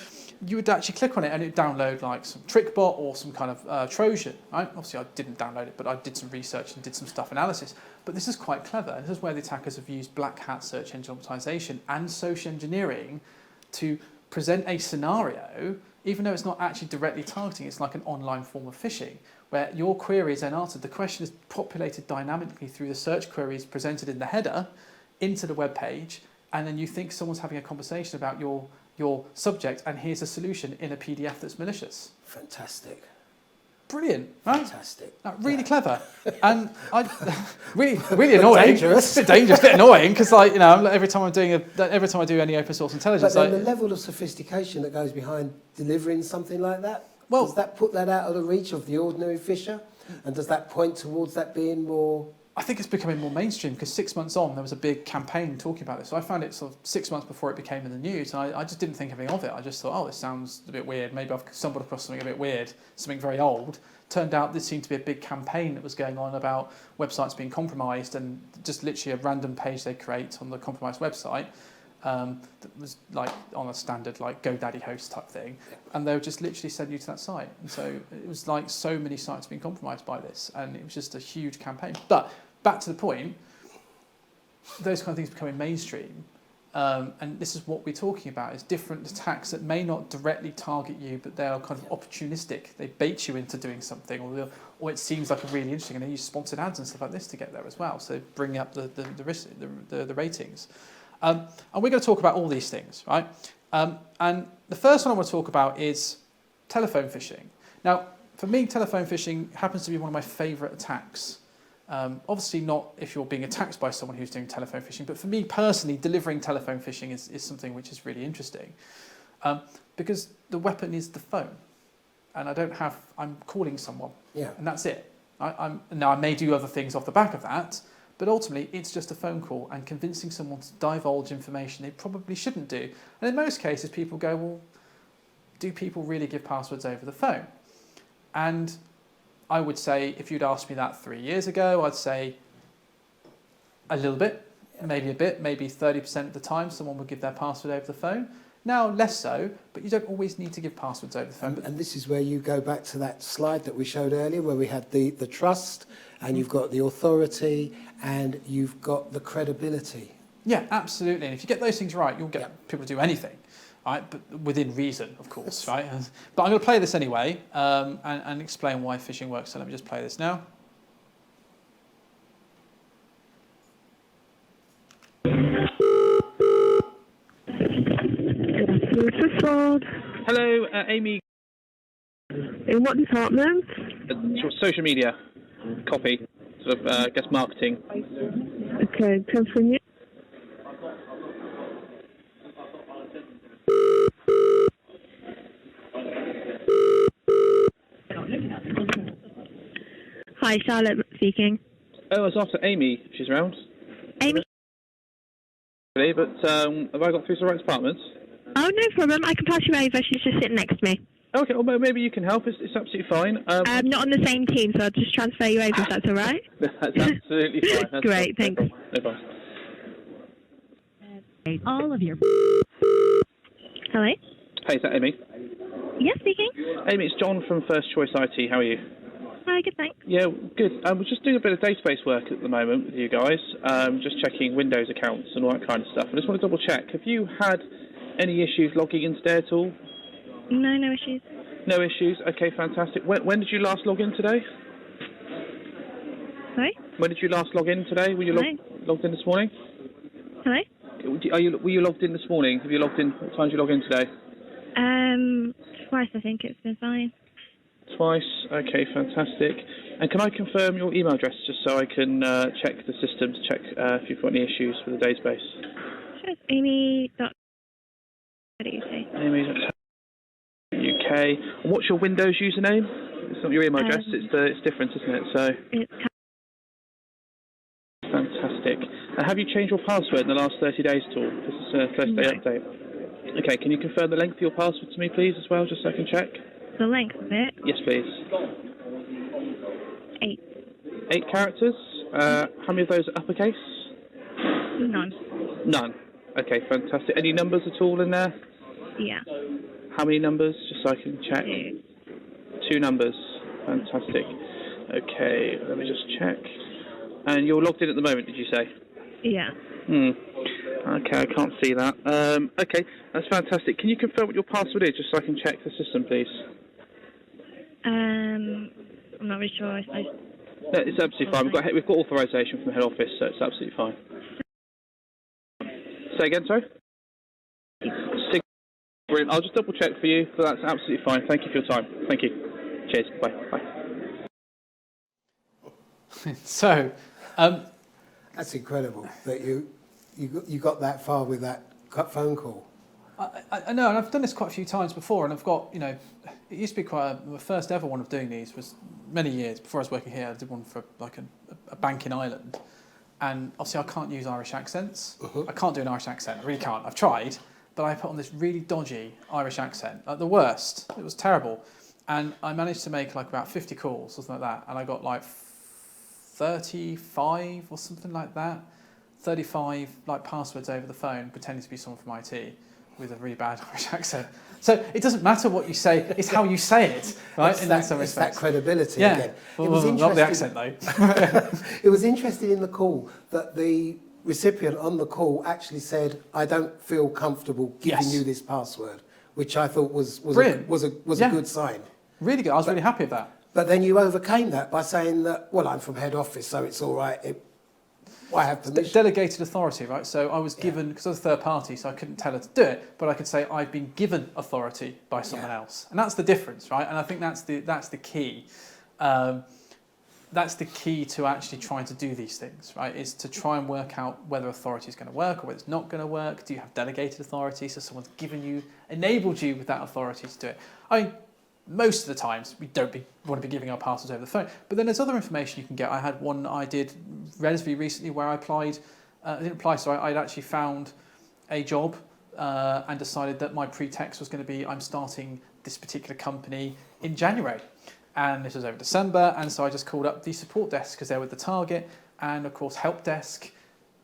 you would actually click on it and it would download like some trick bot or some kind of Trojan, right? Obviously I didn't download it, but I did some research and did some stuff analysis. But this is quite clever. And this is where the attackers have used black hat search engine optimization and social engineering to present a scenario, even though it's not actually directly targeting, it's like an online form of phishing, where your query is then answered. The question is populated dynamically through the search queries presented in the header into the web page, and then you think someone's having a conversation about your subject, and here's a solution in a PDF that's malicious. Fantastic. Brilliant, right? Fantastic. Really clever, and really annoying. Dangerous. A bit dangerous, a bit annoying, because like every time I do any open source intelligence, But then the level of sophistication that goes behind delivering something like that, well, does that put that out of the reach of the ordinary fisher, and does that point towards that being more? I think it's becoming more mainstream, because 6 months on, there was a big campaign talking about this. So I found it sort of 6 months before it became in the news, and I just didn't think anything of it. I just thought, oh, this sounds a bit weird. Maybe I've stumbled across something a bit weird, something very old. Turned out this seemed to be a big campaign that was going on about websites being compromised, and just literally a random page they create on the compromised website that was like on a standard like GoDaddy host type thing, and they would just literally send you to that site. And so it was like so many sites being compromised by this, and it was just a huge campaign. But back to the point, those kind of things becoming mainstream, and this is what we're talking about, is different attacks that may not directly target you, but they are kind of opportunistic. They bait you into doing something, or it seems like a really interesting, and they use sponsored ads and stuff like this to get there as well, so bring up the ratings. And we're going to talk about all these things, right? And the first one I want to talk about is telephone phishing. Now, for me, telephone phishing happens to be one of my favourite attacks. Obviously not if you're being attacked by someone who's doing telephone phishing, but for me personally, delivering telephone phishing is something which is really interesting, because the weapon is the phone, and I'm calling someone, and that's it. Now I may do other things off the back of that, but ultimately it's just a phone call, and convincing someone to divulge information they probably shouldn't do. And in most cases people go, well, do people really give passwords over the phone? And I would say, if you'd asked me that 3 years ago, I'd say a little bit, maybe a bit, maybe 30% of the time someone would give their password over the phone. Now, less so, but you don't always need to give passwords over the phone. And this is where you go back to that slide that we showed earlier, where we had the trust, and you've got the authority, and you've got the credibility. Yeah, absolutely. And if you get those things right, you'll get people to do anything. Right, but within reason, of course, right? But I'm going to play this anyway and explain why phishing works. So let me just play this now. Hello, Amy. In what department? Sort of social media, copy, sort of, I guess marketing. Okay, continue. Hi, Charlotte speaking. Oh, I was after Amy. She's around. Amy? But have I got through to the right department? Oh, no problem. I can pass you over. She's just sitting next to me. Okay, well, maybe you can help. It's absolutely fine. Not on the same team, so I'll just transfer you over if that's all right. That's absolutely fine. That's Great, thanks. No problem. All of your. Hello? Hey, is that Amy? Yes, speaking. Amy, it's John from First Choice IT. How are you? Hi, good, thanks. Yeah, good. We're just doing a bit of database work at the moment with you guys, just checking Windows accounts and all that kind of stuff. I just want to double check. Have you had any issues logging in today at all? No, no issues. No issues? Okay, fantastic. When did you last log in today? Sorry? When did you last log in today? Were you logged in this morning? Hello? Were you logged in this morning? Have you logged in? What time did you log in today? Twice, I think. It's been fine. Twice. Okay, fantastic. And can I confirm your email address just so I can check the system to check if you've got any issues with the database? Sure, it's amy.uk. Amy.uk. And what's your Windows username? It's not your email address. It's different, isn't it? So It's fantastic. And have you changed your password in the last 30 days at all? This is a first day update. Okay, can you confirm the length of your password to me, please, as well, just so I can check? the length of it. Yes, please. 8. 8 characters. How many of those are uppercase? None. None. Okay, fantastic. Any numbers at all in there? Yeah. How many numbers, just so I can check? 2. 2 numbers. Fantastic. Okay, let me just check. And you're logged in at the moment, did you say? Yeah. Okay, I can't see that. Okay, that's fantastic. Can you confirm what your password is, just so I can check the system, please? I'm not really sure. No, it's absolutely fine. We've got authorization from the head office, so it's absolutely fine. Say again, sorry? Brilliant. I'll just double check for you, but that's absolutely fine. Thank you for your time. Thank you. Cheers. Bye. Bye. So, That's incredible that you got that far with that phone call. I know, and I've done this quite a few times before, and I've got, it used to be the first ever one of doing these was many years before I was working here. I did one for like a bank in Ireland, and obviously I can't use Irish accents. I can't do an Irish accent. I really can't. I've tried, but I put on this really dodgy Irish accent, like the worst. It was terrible, and I managed to make like about 50 calls, something like that, and I got like 35 or something like that. 35 like passwords over the phone, pretending to be someone from IT with a really bad Irish accent. So it doesn't matter what you say; it's how you say it, right? It's that credibility again. Well, not the accent though. It was interesting in the call that the recipient on the call actually said, "I don't feel comfortable giving you this password," which I thought was a good sign. Really good. I was really happy with that. But then you overcame that by saying that, well, I'm from head office, so it's all right. I have permission. Delegated authority, right? So I was given, because I was a third party, so I couldn't tell her to do it, but I could say I've been given authority by someone else, and that's the difference, right? And I think that's the key. That's the key to actually trying to do these things, right? Is to try and work out whether authority is going to work or whether it's not going to work. Do you have delegated authority, so someone's enabled you with that authority to do it? Most of the times, we don't want to be giving our passwords over the phone. But then there's other information you can get. I had one I did relatively recently where I applied, I'd actually found a job and decided that my pretext was going to be I'm starting this particular company in January. And this was over December, and so I just called up the support desk because they were the target, and of course help desk,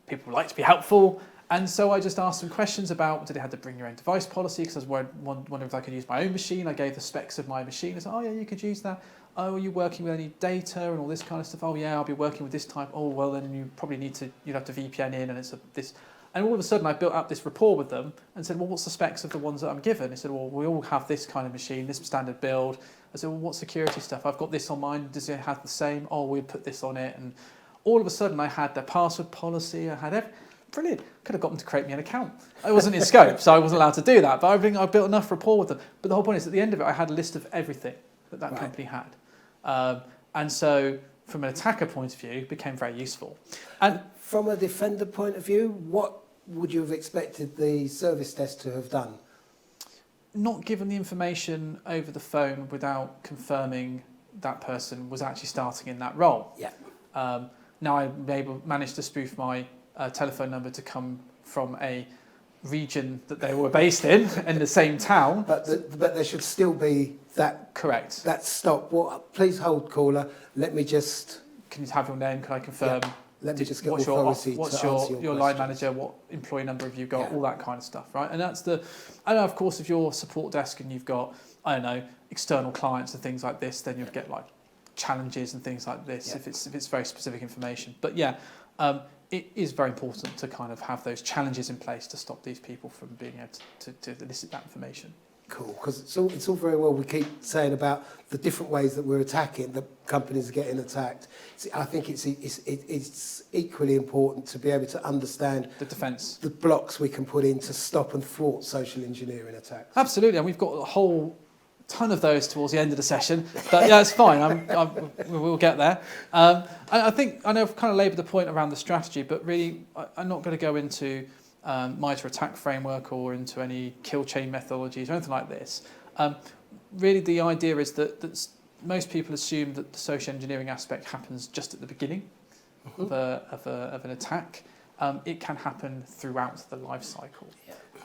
people like to be helpful. And so I just asked some questions about, did they have to bring your own device policy? Because I was wondering if I could use my own machine. I gave the specs of my machine. I said, oh yeah, you could use that. Oh, are you working with any data and all this kind of stuff? Oh yeah, I'll be working with this type. Oh, well then you probably you'd have to VPN in and this. And all of a sudden I built up this rapport with them and said, well, what's the specs of the ones that I'm given? They said, well, we all have this kind of machine, this standard build. I said, well, what security stuff? I've got this on mine. Does it have the same? Oh, we'd put this on it. And all of a sudden I had their password policy. I had everything. Brilliant. Could have got them to create me an account. I wasn't in scope, so I wasn't allowed to do that. But I think I built enough rapport with them. But the whole point is, at the end of it, I had a list of everything that company had. And so, from an attacker point of view, it became very useful. And from a defender point of view, what would you have expected the service desk to have done? Not given the information over the phone without confirming that person was actually starting in that role. Yeah. Now I managed to spoof my telephone number to come from a region that they were based in the same town. But there should still be that. Correct. That stop. Well, please hold, caller. Let me just. Can you have your name? Can I confirm? Yeah. Let me just get what's authority what's to answer your line questions. manager? What employee number have you got? Yeah. All that kind of stuff, right? And and of course, if you're support desk and you've got, I don't know, external clients and things like this, then you'd get like challenges and things like this Yeah. if it's very specific information. But yeah, it is very important to kind of have those challenges in place to stop these people from being able to elicit that information. Cool, because it's all very well we keep saying about the different ways that we're attacking, that companies are getting attacked. See, I think it's equally important to be able to understand The defence. the blocks we can put in to stop and thwart social engineering attacks. Absolutely, and we've got a whole ton of those towards the end of the session. But yeah, it's fine. We'll get there. I think I know I've kind of laboured the point around the strategy, but really I'm not going to go into MITRE attack framework or into any kill chain methodologies or anything like this. Really, the idea is that most people assume that the social engineering aspect happens just at the beginning of an attack. It can happen throughout the life cycle,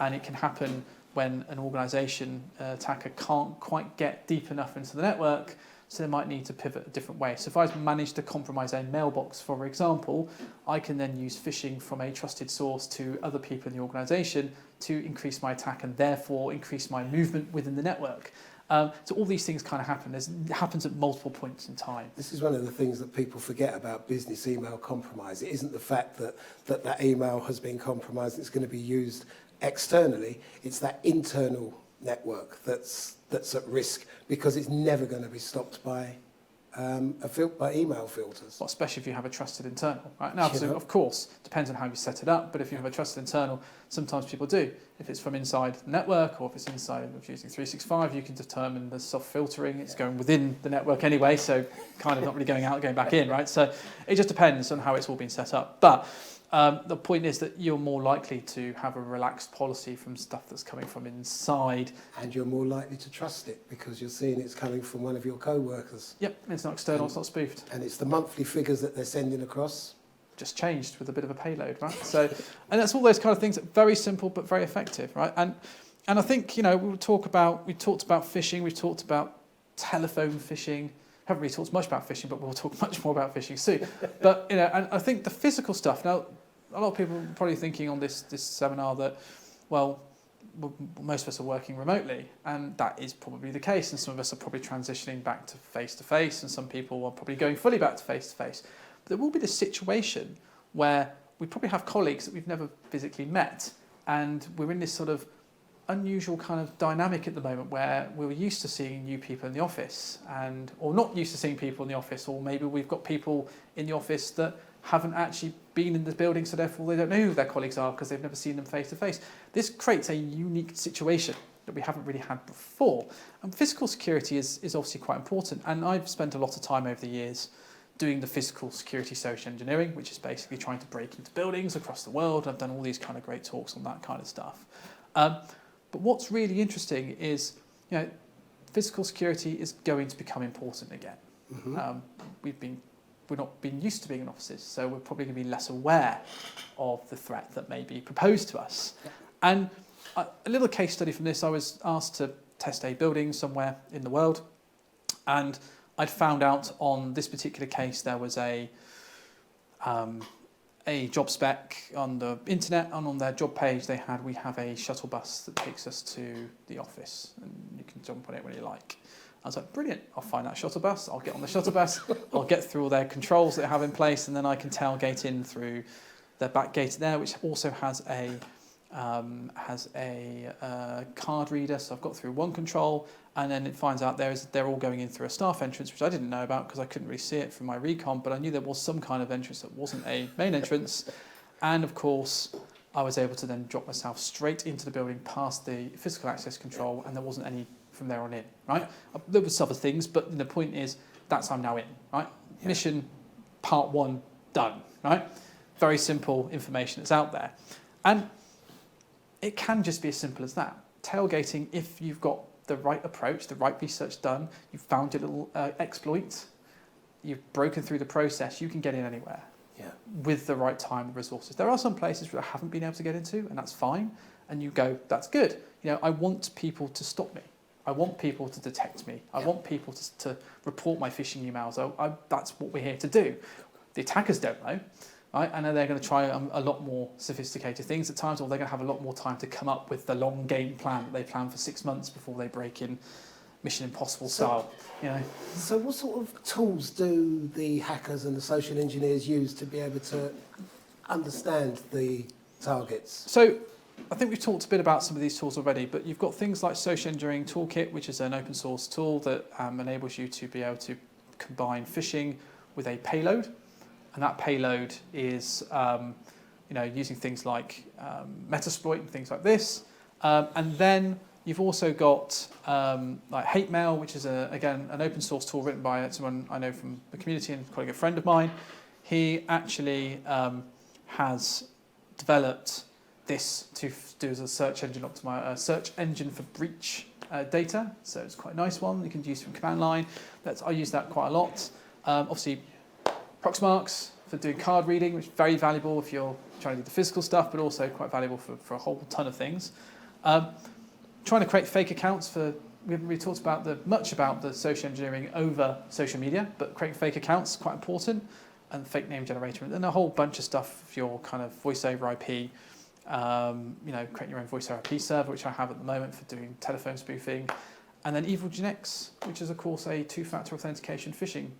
and it can happen when an organisation attacker can't quite get deep enough into the network, so they might need to pivot a different way. So if I've managed to compromise a mailbox, for example, I can then use phishing from a trusted source to other people in the organisation to increase my attack and therefore increase my movement within the network. So all these things kind of happen. It happens at multiple points in time. This is one of the things that people forget about business email compromise. It isn't the fact that email has been compromised, it's going to be used externally. It's that internal network that's at risk because it's never going to be stopped by by email filters. Well, especially if you have a trusted internal, right? Now, so of course, depends on how you set it up, but if you have a trusted internal, sometimes people do. If it's from inside the network or if it's inside of using 365, you can determine the soft filtering. It's going within the network anyway, so kind of not really going out, going back in, right? So it just depends on how it's all been set up. But the point is that you're more likely to have a relaxed policy from stuff that's coming from inside. And you're more likely to trust it because you're seeing it's coming from one of your co-workers. Yep, it's not external, it's not spoofed. And it's the monthly figures that they're sending across. Just changed with a bit of a payload, right? So, and that's all those kind of things that are very simple but very effective, right? And I think, you know, we talked about phishing, we've talked about telephone phishing. Haven't really talked much about phishing, but we'll talk much more about phishing soon. But you know, and I think the physical stuff. Now, a lot of people are probably thinking on this seminar that, well, most of us are working remotely, and that is probably the case. And some of us are probably transitioning back to face, and some people are probably going fully back to face. But there will be this situation where we probably have colleagues that we've never physically met, and we're in this sort of unusual kind of dynamic at the moment where we're used to seeing new people in the office or not used to seeing people in the office, or maybe we've got people in the office that haven't actually been in the building, so therefore they don't know who their colleagues are because they've never seen them face to face. This creates a unique situation that we haven't really had before. And physical security is obviously quite important, and I've spent a lot of time over the years doing the physical security social engineering, which is basically trying to break into buildings across the world. I've done all these kind of great talks on that kind of stuff. But what's really interesting is, you know, physical security is going to become important again. Mm-hmm. We're not being used to being in offices, so we're probably going to be less aware of the threat that may be proposed to us. Yeah. And a little case study from this, I was asked to test a building somewhere in the world, and I'd found out on this particular case there was a job spec on the internet, and on their job page we have a shuttle bus that takes us to the office, and you can jump on it when you like. I was like, brilliant, I'll find that shuttle bus, I'll get on the shuttle bus, I'll get through all their controls that they have in place, and then I can tailgate in through their back gate there, which also has a card reader. So I've got through one control, and then it finds out they're all going in through a staff entrance, which I didn't know about because I couldn't really see it from my recon, but I knew there was some kind of entrance that wasn't a main entrance. And of course, I was able to then drop myself straight into the building past the physical access control, and there wasn't any from there on in, right? There was other things, but the point is I'm now in, right? Yeah. Mission part 1 done, right? Very simple information that's out there. And it can just be as simple as that. Tailgating, if you've got the right approach, the right research done, you've found your little exploit, you've broken through the process, you can get in anywhere. with the right time and resources. There are some places where I haven't been able to get into, and that's fine. And you go, that's good. I want people to stop me. I want people to detect me. I want people to report my phishing emails. That's what we're here to do. The attackers don't know. Right? And they're going to try a lot more sophisticated things at times, or they're going to have a lot more time to come up with the long game plan that they plan for 6 months before they break in Mission Impossible style. So what sort of tools do the hackers and the social engineers use to be able to understand the targets? So I think we've talked a bit about some of these tools already, but you've got things like Social Engineering Toolkit, which is an open source tool that enables you to be able to combine phishing with a payload. And that payload is, using things like Metasploit and things like this. And then you've also got like Hate Mail, which is again an open source tool written by someone I know from the community and quite a good friend of mine. He actually has developed this to do as a search engine for breach data. So it's quite a nice one. You can use from command line. I use that quite a lot. Obviously, Proxmarks for doing card reading, which is very valuable if you're trying to do the physical stuff, but also quite valuable for a whole ton of things. Trying to create fake accounts we haven't really talked much about the social engineering over social media, but creating fake accounts is quite important, and fake name generator, and a whole bunch of stuff for your kind of voice over IP, creating your own voice over IP server, which I have at the moment for doing telephone spoofing, and then EvilGenX, which is of course a two-factor authentication phishing,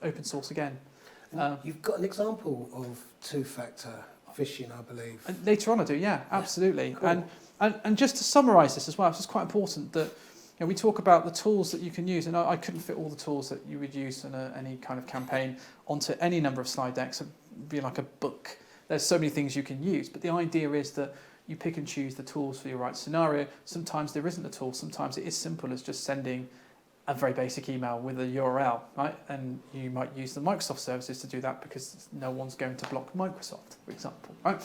open source again. You've got an example of two-factor phishing, I believe. And later on I do, yeah, absolutely. Cool. And just to summarise this as well, it's just quite important that we talk about the tools that you can use, and I couldn't fit all the tools that you would use in any kind of campaign onto any number of slide decks. It'd be like a book. There's so many things you can use, but the idea is that you pick and choose the tools for your right scenario. Sometimes there isn't a tool. Sometimes it is simple as just sending a very basic email with a URL, right? And you might use the Microsoft services to do that because no one's going to block Microsoft, for example, right?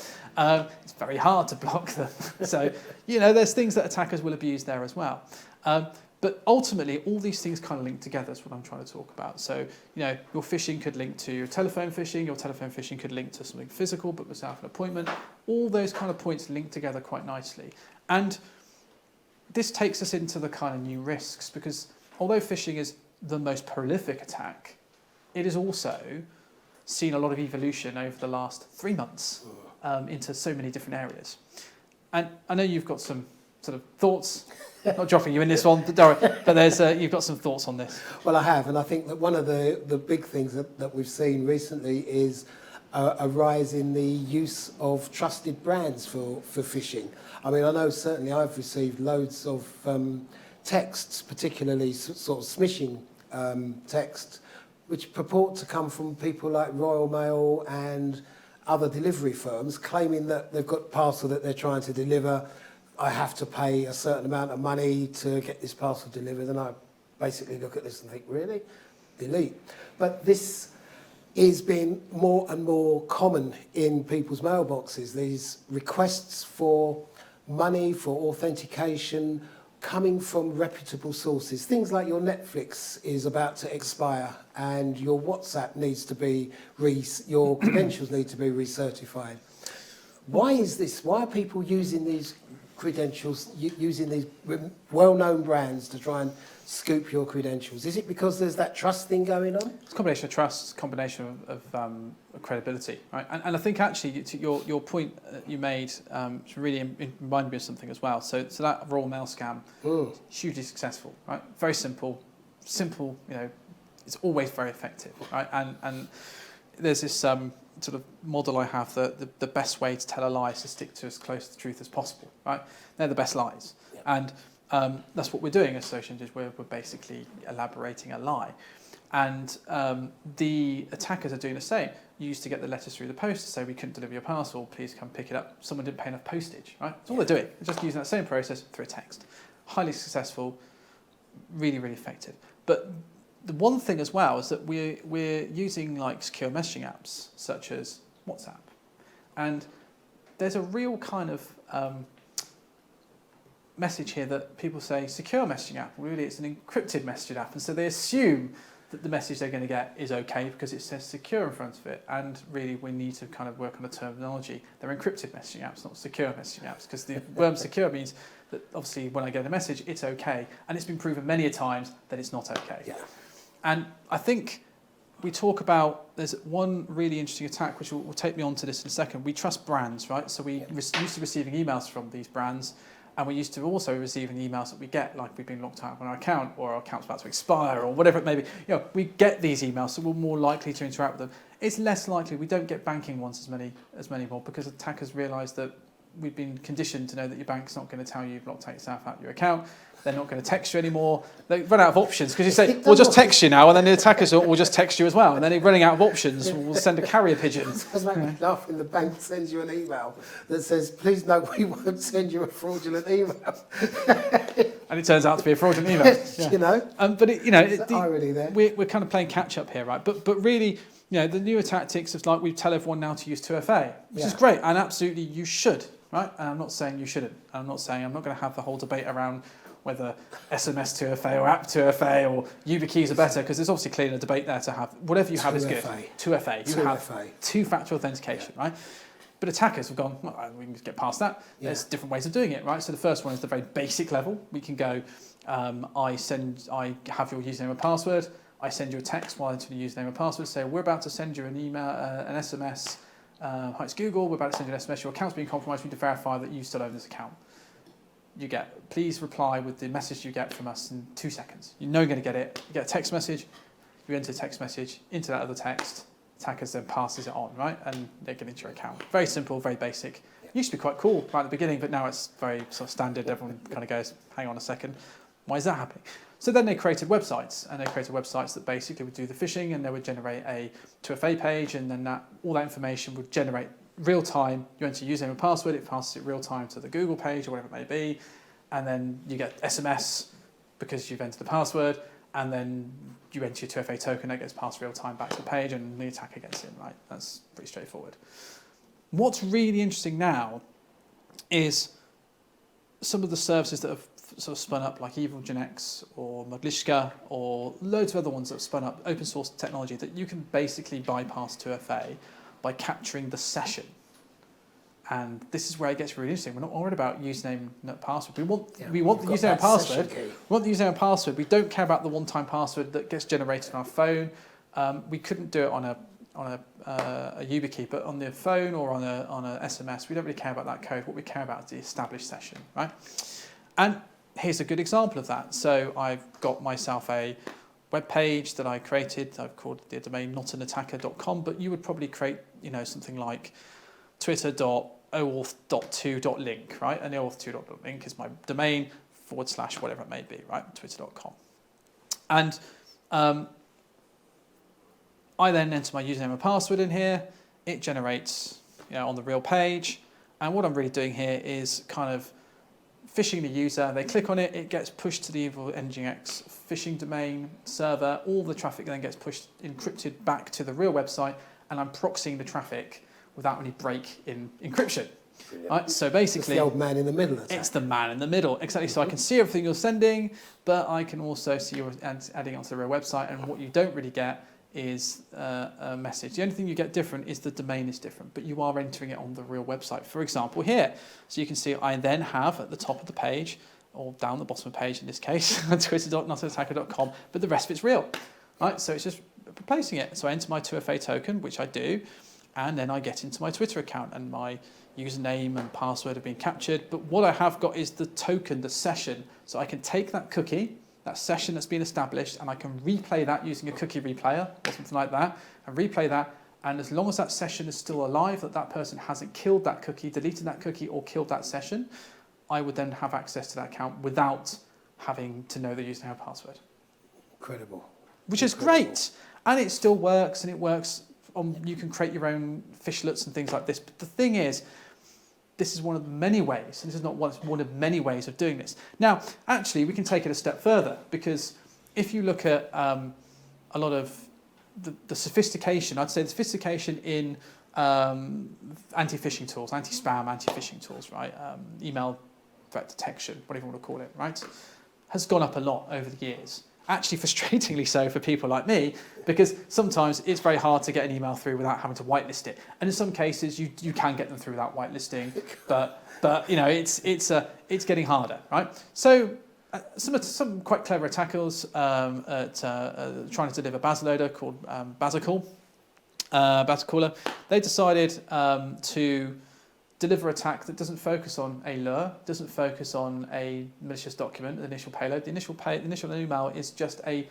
It's very hard to block them. So, there's things that attackers will abuse there as well. But ultimately, all these things kind of link together is what I'm trying to talk about. So, your phishing could link to your telephone phishing could link to something physical, book yourself an appointment. All those kind of points link together quite nicely. And this takes us into the kind of new risks, because although phishing is the most prolific attack, it has also seen a lot of evolution over the last 3 months into so many different areas. And I know you've got some sort of thoughts, not dropping you in this one, but you've got some thoughts on this. Well, I have, and I think that one of the big things that we've seen recently is a rise in the use of trusted brands for phishing. I mean, I know certainly I've received loads of texts, particularly sort of smishing texts, which purport to come from people like Royal Mail and other delivery firms, claiming that they've got a parcel that they're trying to deliver. I have to pay a certain amount of money to get this parcel delivered, and I basically look at this and think, really? Delete. But this is being more and more common in people's mailboxes, these requests for money, for authentication, coming from reputable sources. Things like your Netflix is about to expire and your WhatsApp needs to be, your credentials need to be recertified. Why is this? Why are people using these credentials, using these well-known brands to try and scoop your credentials? Is it because there's that trust thing going on? It's a combination of trust, it's a combination of credibility, right? And I think actually to your point that you made really reminded me of something as well. So that Royal Mail scam, hugely successful, right? Very simple, it's always very effective, right? And there's this sort of model I have that the best way to tell a lie is to stick to as close to the truth as possible, right? They're the best lies. Yeah. And that's what we're doing as social engineers. We're basically elaborating a lie. And the attackers are doing the same. You used to get the letters through the post to say we couldn't deliver your parcel, please come pick it up. Someone didn't pay enough postage, right? That's all they're doing. They're just using that same process through a text. Highly successful, really, really effective. But the one thing as well is that we're using like secure messaging apps such as WhatsApp. And there's a real kind of message here that people say secure messaging app, really it's an encrypted messaging app, and so they assume that the message they're going to get is okay because it says secure in front of it. And really, we need to kind of work on the terminology. They're encrypted messaging apps, not secure messaging apps, because the word secure means that obviously when I get a message, it's okay. And it's been proven many a times that it's not okay. Yeah. And I think we talk about, there's one really interesting attack, which will take me on to this in a second. We trust brands, right? So we used to receiving emails from these brands, and we used to also receiving emails that we get, like we've been locked out of our account, or our account's about to expire, or whatever it may be. We get these emails, so we're more likely to interact with them. It's less likely we don't get banking ones as many more, because attackers realise that we've been conditioned to know that your bank's not going to tell you you've locked yourself out of your account. They're not going to text you anymore. They run out of options because you say, we'll just text you now, and then the attackers will just text you as well. And then they're running out of options, we'll send a carrier pigeon. It makes me laugh when the bank sends you an email that says, please note we won't send you a fraudulent email. And it turns out to be a fraudulent email. Yeah. But the irony there. We're kind of playing catch up here, right? But really, the newer tactics of like we tell everyone now to use 2FA, which is great, and absolutely you should, right? And I'm not saying you shouldn't. I'm not going to have the whole debate around whether SMS 2FA or app 2FA or YubiKeys are better, because there's obviously clearly a debate there to have. Whatever you have is good. 2FA. You have two-factor authentication, right? But attackers have gone, well, we can get past that. There's different ways of doing it, right? So the first one is the very basic level. We can go, I have your username and password. I send you a text while I enter the username and password. Say, we're about to send you an email, an SMS. Hi, it's Google. We're about to send you an SMS. Your account's being compromised. We need to verify that you still own this account. You get, please reply with the message you get from us in 2 seconds. You know you're going to get it. You get a text message. You enter a text message into that other text. Attackers then passes it on, right? And they get into your account. Very simple, very basic. Used to be quite cool right at the beginning, but now it's very sort of standard. Everyone kind of goes, hang on a second. Why is that happening? So then they created websites, and they created websites that basically would do the phishing, and they would generate a 2FA page, and then all that information would generate real time. You enter your username and password, it passes it real time to the Google page or whatever it may be, and then you get SMS because you've entered the password, and then you enter your 2FA token, that gets passed real time back to the page, and the attacker gets in, right? That's pretty straightforward. What's really interesting now is some of the services that have sort of spun up, like EvilGenX or Modlishka or loads of other ones that have spun up, open source technology that you can basically bypass 2FA by capturing the session. And this is where it gets really interesting. We're not worried about username and password. We want the username and password. We want the username and password. We don't care about the one-time password that gets generated on our phone. We couldn't do it on a YubiKey, but on the phone or on a SMS, we don't really care about that code. What we care about is the established session, right? And here's a good example of that. So I've got myself a web page that I created. I've called the domain notanattacker.com, but you would probably create, something like twitter.oauth2.link, right? And oauth2.link is my domain / whatever it may be, right? Twitter.com. And I then enter my username and password in here. It generates, on the real page. And what I'm really doing here is kind of phishing the user. They click on it, it gets pushed to the EvilNGX phishing domain server. All the traffic then gets pushed, encrypted back to the real website, and I'm proxying the traffic without any break in encryption. Right? So basically, it's the old man in the middle attack. It's the man in the middle, exactly. So I can see everything you're sending, but I can also see you're adding onto the real website, and what you don't really get is a message. The only thing you get different is the domain is different, but you are entering it on the real website. For example, here, so you can see I then have at the top of the page, or down the bottom of the page in this case, twitter.notanattacker.com, but the rest of it's real, right? So it's just replacing it. So I enter my 2FA token, which I do, and then I get into my Twitter account, and my username and password have been captured. But what I have got is the token, the session. So I can take that cookie, that session that's been established, and I can replay that using a cookie replayer or something like that, and replay that. And as long as that session is still alive, that person hasn't killed that cookie, deleted that cookie, or killed that session, I would then have access to that account without having to know the username and password. Incredible. Which is great. And it still works, and it works on, you can create your own fishlets and things like this. But the thing is, this is one of the many ways, and this is not one of many ways of doing this. Now, actually, we can take it a step further, because if you look at a lot of the sophistication, I'd say the sophistication in anti-phishing tools, anti-spam, anti-phishing tools, right? Email threat detection, whatever you want to call it, right? Has gone up a lot over the years. actually frustratingly so for people like me, because sometimes it's very hard to get an email through without having to whitelist it. And in some cases, you can get them through without whitelisting, but it's getting harder, right? So some quite clever attackers trying to deliver Baseloader called Basecaller, they decided to deliver attack that doesn't focus on a lure, doesn't focus on a malicious document, the initial payload. The initial email is just a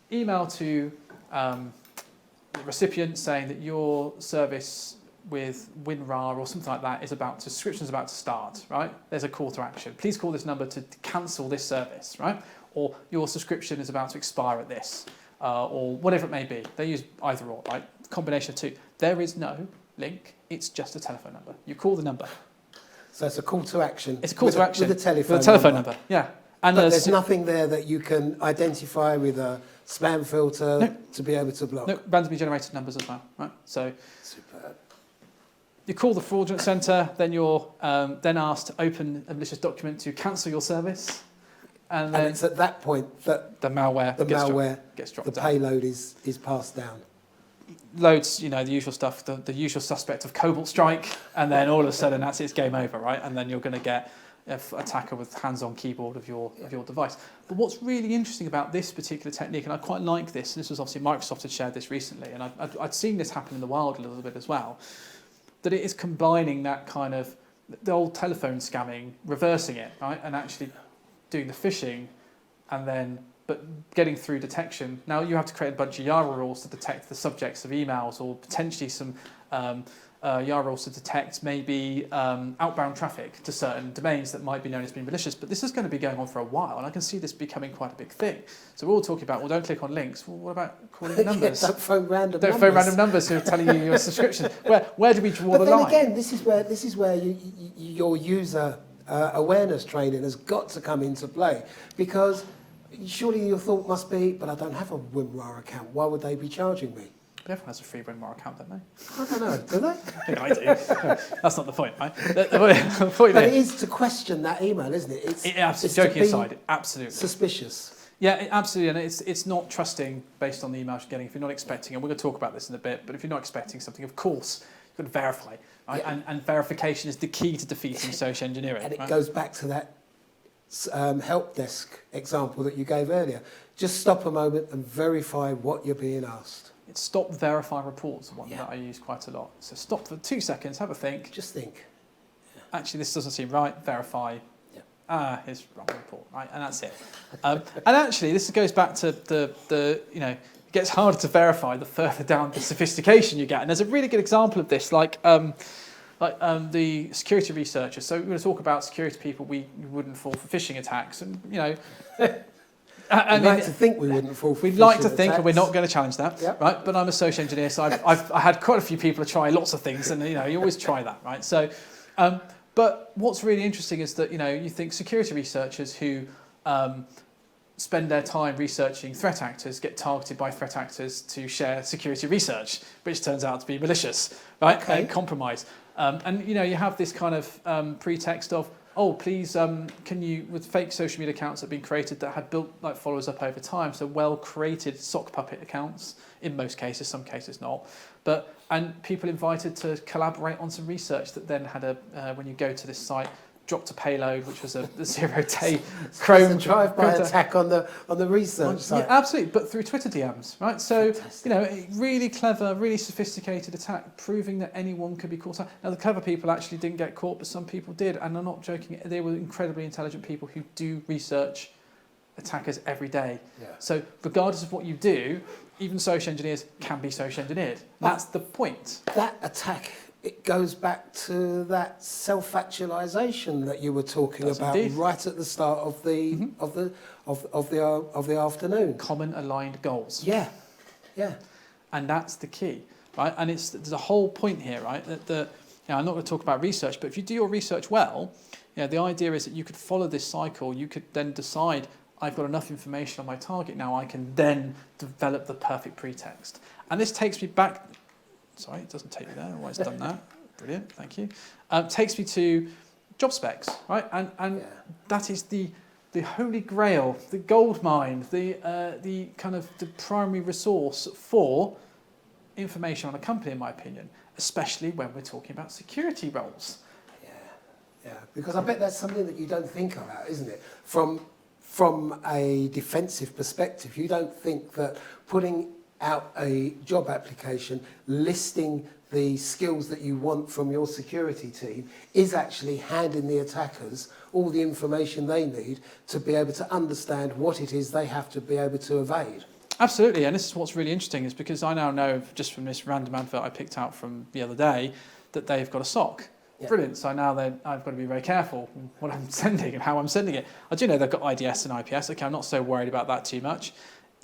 email to the recipient saying that your service with WinRAR or something like that subscription is about to start, right? There's a call to action. Please call this number to cancel this service, right? Or your subscription is about to expire at this, or whatever it may be. They use either or, right? Combination of two. There is no link. It's just a telephone number. You call the number. So it's a call to action. It's a call to action with a telephone with a telephone number. Yeah. And but there's nothing there that you can identify with a spam filter to be able to block. No, randomly generated numbers as well, right? So Superb. you call the fraudulent centre, then you're then asked to open a malicious document to cancel your service, and then it's at that point that the malware gets dropped the down. payload is passed down. Loads, the usual stuff, the usual suspect of Cobalt Strike, and then all of a sudden it's game over, right? And then you're going to get an attacker with hands-on keyboard of your device. But what's really interesting about this particular technique, and I quite like this, and this was obviously Microsoft had shared this recently, and I'd seen this happen in the wild a little bit as well, that it is combining that kind of the old telephone scamming, reversing it, right, and actually doing the phishing, and then but getting through detection. Now you have to create a bunch of YARA rules to detect the subjects of emails, or potentially some YARA rules to detect maybe outbound traffic to certain domains that might be known as being malicious. But this is going to be going on for a while, and I can see this becoming quite a big thing. So we're all talking about, well, don't click on links. Well, what about calling numbers? Don't phone random numbers. Don't phone random numbers who are telling you your subscription. Where do we draw the line? But then again, this is where your user awareness training has got to come into play, because surely your thought must be, but I don't have a WinRAR account. Why would they be charging me? But everyone has a free WinRAR account, don't they? I don't know. Do they? I think I do. That's not the point, right? The point But there- it is to question that email, isn't it? It's joking to be aside, absolutely. suspicious. Yeah, absolutely, and it's not trusting based on the emails you're getting. If you're not expecting, and we're going to talk about this in a bit, but if you're not expecting something, of course, you've got to verify, right? Yeah. And verification is the key to defeating social engineering. And it right? goes back to that help desk example that you gave earlier. Just stop a moment and verify what you're being asked. It's stop, verify, reports, one Yeah. that I use quite a lot. So stop for 2 seconds, have a think. Just think. Actually, this doesn't seem right, verify. Yeah. Here's wrong report, right? And that's it. And actually, this goes back to the it gets harder to verify the further down the sophistication you get. And there's a really good example of this, like the security researchers. So we're going to talk about security people we wouldn't fall for phishing attacks, and We'd like to think we wouldn't fall for we'd like to phishing think, and we're not attacks. going to challenge that, Yep. right? But I'm a social engineer, so I had quite a few people try lots of things, and you always try that, right? So, but what's really interesting is that you think security researchers who spend their time researching threat actors get targeted by threat actors to share security research, which turns out to be malicious, right? Okay. And compromise. And you have this kind of pretext of, oh, please, can you, with fake social media accounts that have been created that had built like followers up over time, so well-created sock puppet accounts, in most cases, some cases not, and people invited to collaborate on some research that then had when you go to this site, dropped a payload, which was a zero-day Chrome It's a drive-by attack on the research site. Yeah, absolutely, but through Twitter DMs, right? So, Fantastic. a really clever, really sophisticated attack, proving that anyone could be caught out. Now, the clever people actually didn't get caught, but some people did, and I'm not joking. They were incredibly intelligent people who do research attackers every day. Yeah. So, regardless of what you do, even social engineers can be social engineered. That's the point. That attack, it goes back to that self-actualization that you were talking Does about indeed. right at the start of the of the afternoon. Common aligned goals. Yeah, yeah. And that's the key, right? And there's a whole point here, right? That I'm not going to talk about research, but if you do your research well, the idea is that you could follow this cycle. You could then decide, I've got enough information on my target now, I can then develop the perfect pretext. And this takes me back. Sorry, it doesn't take me there. Always done that. Brilliant, thank you. Takes me to job specs, right? And Yeah. that is the the holy grail, the gold mine, the kind of the primary resource for information on a company, in my opinion, especially when we're talking about security roles. Yeah, because I bet that's something that you don't think about, isn't it? From a defensive perspective, you don't think that putting out a job application listing the skills that you want from your security team is actually handing the attackers all the information they need to be able to understand what it is they have to be able to evade. Absolutely, and this is what's really interesting, is because I now know, just from this random advert I picked out from the other day, that they've got a SOC. Yeah. Brilliant. So now I've got to be very careful what I'm sending and how I'm sending it. I do know they've got IDS and IPS. Okay, I'm not so worried about that too much.